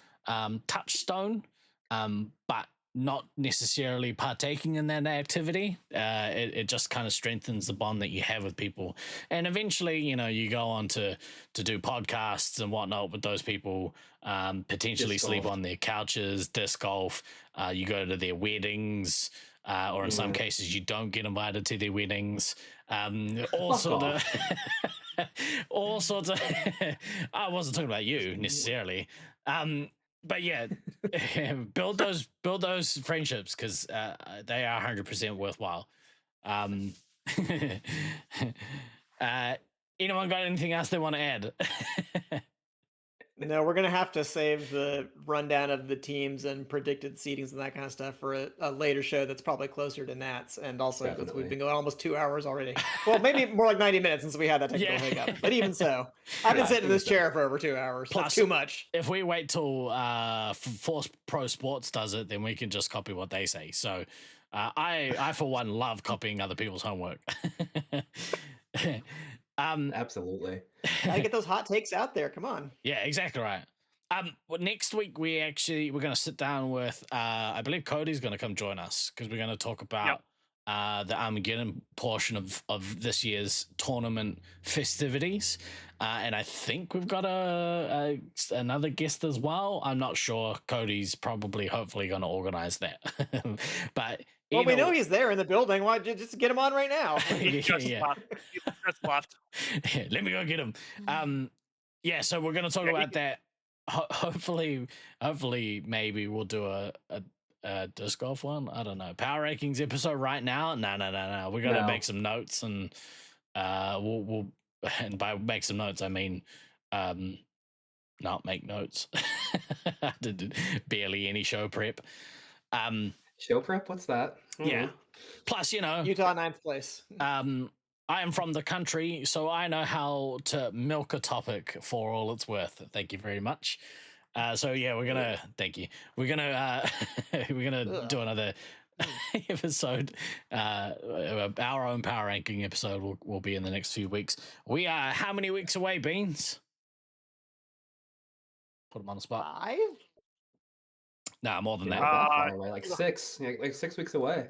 touchstone, but not necessarily partaking in that activity, it just kind of strengthens the bond that you have with people. And eventually, you go on to do podcasts and whatnot with those people, potentially sleep on their couches, disc golf, you go to their weddings, or in some cases you don't get invited to their weddings. All sorts of I wasn't talking about you necessarily. But yeah, build those friendships because they are 100% worthwhile. Anyone got anything else they want to add? No, we're going to have to save the rundown of the teams and predicted seedings and that kind of stuff for a later show that's probably closer to Nats. And also, because we've been going almost 2 hours already. Well, maybe more like 90 minutes since we had that technical hiccup. But even so, I've been sitting in this chair for over 2 hours. Plus, that's too much. If we wait till Force Pro Sports does it, then we can just copy what they say. So I for one, love copying other people's homework. Absolutely. Gotta get those hot takes out there. Come on. Yeah, exactly right. Well, next week we're going to sit down with I believe Cody's going to come join us because we're going to talk about the Armageddon portion of this year's tournament festivities, and I think we've got another guest as well. I'm not sure. Cody's hopefully going to organize that, but. Well, we know he's there in the building. Why just get him on right now? Just left. Let me go get him. So we're going to talk about that. Hopefully, maybe we'll do a disc golf one. I don't know. Power rankings episode right now? No. We're going to make some notes and we'll and by make some notes I mean not make notes. I did barely any show prep. Show prep? What's that? Yeah. Plus, Utah 9th place. I am from the country, so I know how to milk a topic for all it's worth. Thank you very much. So yeah, we're gonna thank you. We're gonna do another episode. Our own power ranking episode will be in the next few weeks. We are how many weeks away, Beans? Put them on the spot. 5? Nah, more than Not that. that far away, like 6. Like 6 weeks away.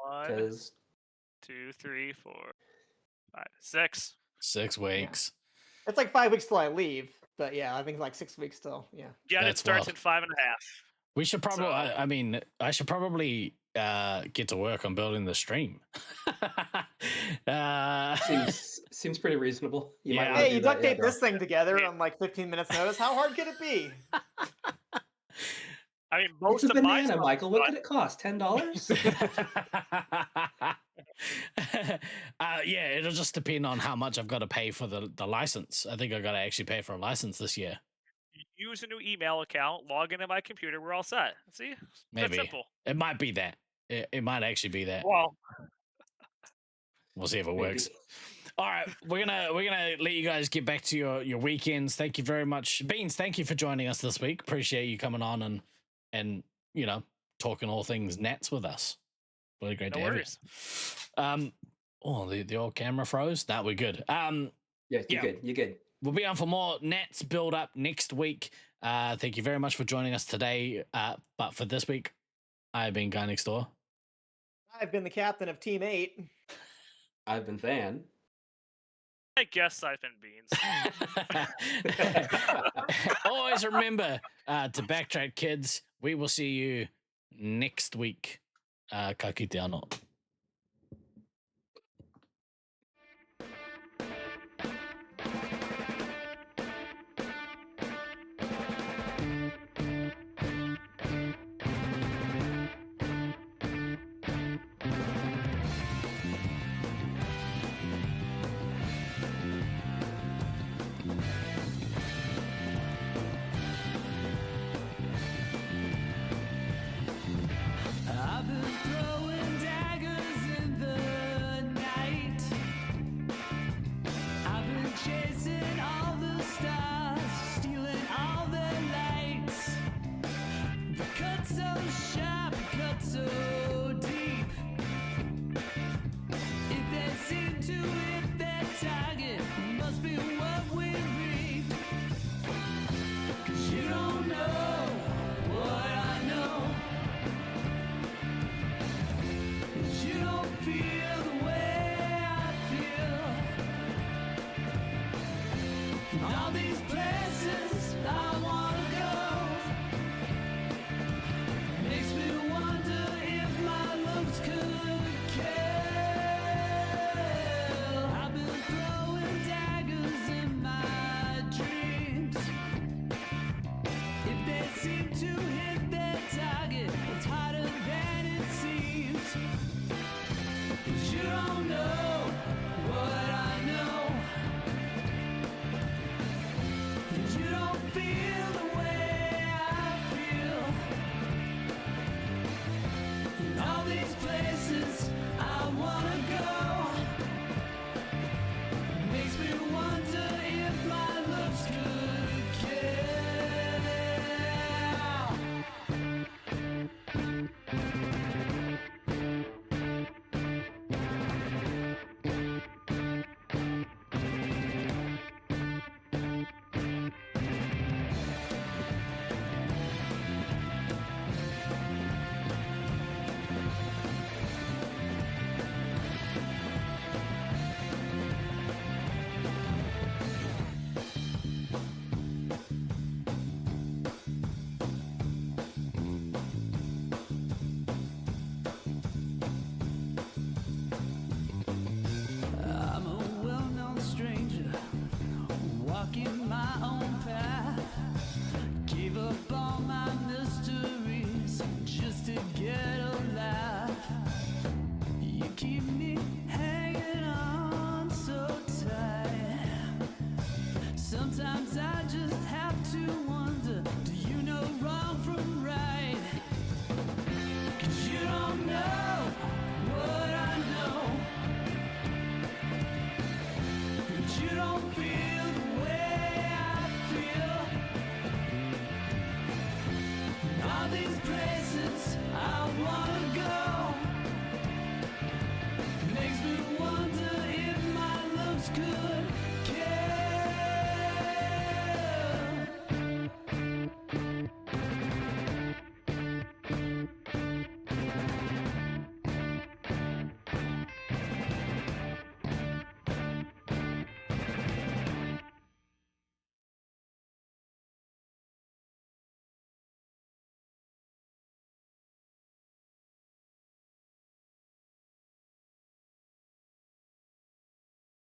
1, 2, 3, 4, 5, 6. 6 weeks. It's like 5 weeks till I leave, but yeah, I think like 6 weeks still. Yeah. Yeah, and it That's starts wild. in 5.5. We should probably. So- I mean, I should probably get to work on building the stream. Seems pretty reasonable. You Yeah. might wanna Hey, do you that, duct tape bro. this thing together on like 15 minutes notice. How hard could it be? I mean, It's most a of my banana, stuff, Michael. What but- could it cost? $10? Yeah, it'll just depend on how much I've got to pay for the license. I think I got to actually pay for a license this year. Use a new email account, log into my computer, we're all set. See? Maybe That's simple. it might be that. It might actually be that. Well, We'll see if it Maybe. works. All right, we're gonna let you guys get back to your weekends. Thank you very much, Beans. Thank you for joining us this week. Appreciate you coming on and talking all things Nats with us. Really great no to have worries. you. The old camera froze. Nah, we're good. Yeah, you're Yeah. good. You're good. We'll be on for more Nats build up next week. Thank you very much for joining us today. But for this week, I've been Guy Next Door. I've been the captain of Team 8. I've been Van. I guess I've been Beans. Always remember to backtrack, kids. We will see you next week. Ka kite anō. I've been throwing daggers in the night. I've been chasing all the stars, stealing all their lights. The cut so sharp, cut so deep. If they seem to hit their target, must be what we reap. 'Cause you don't know what I know. You don't feel the way I feel. All these places I wanna go makes me wonder if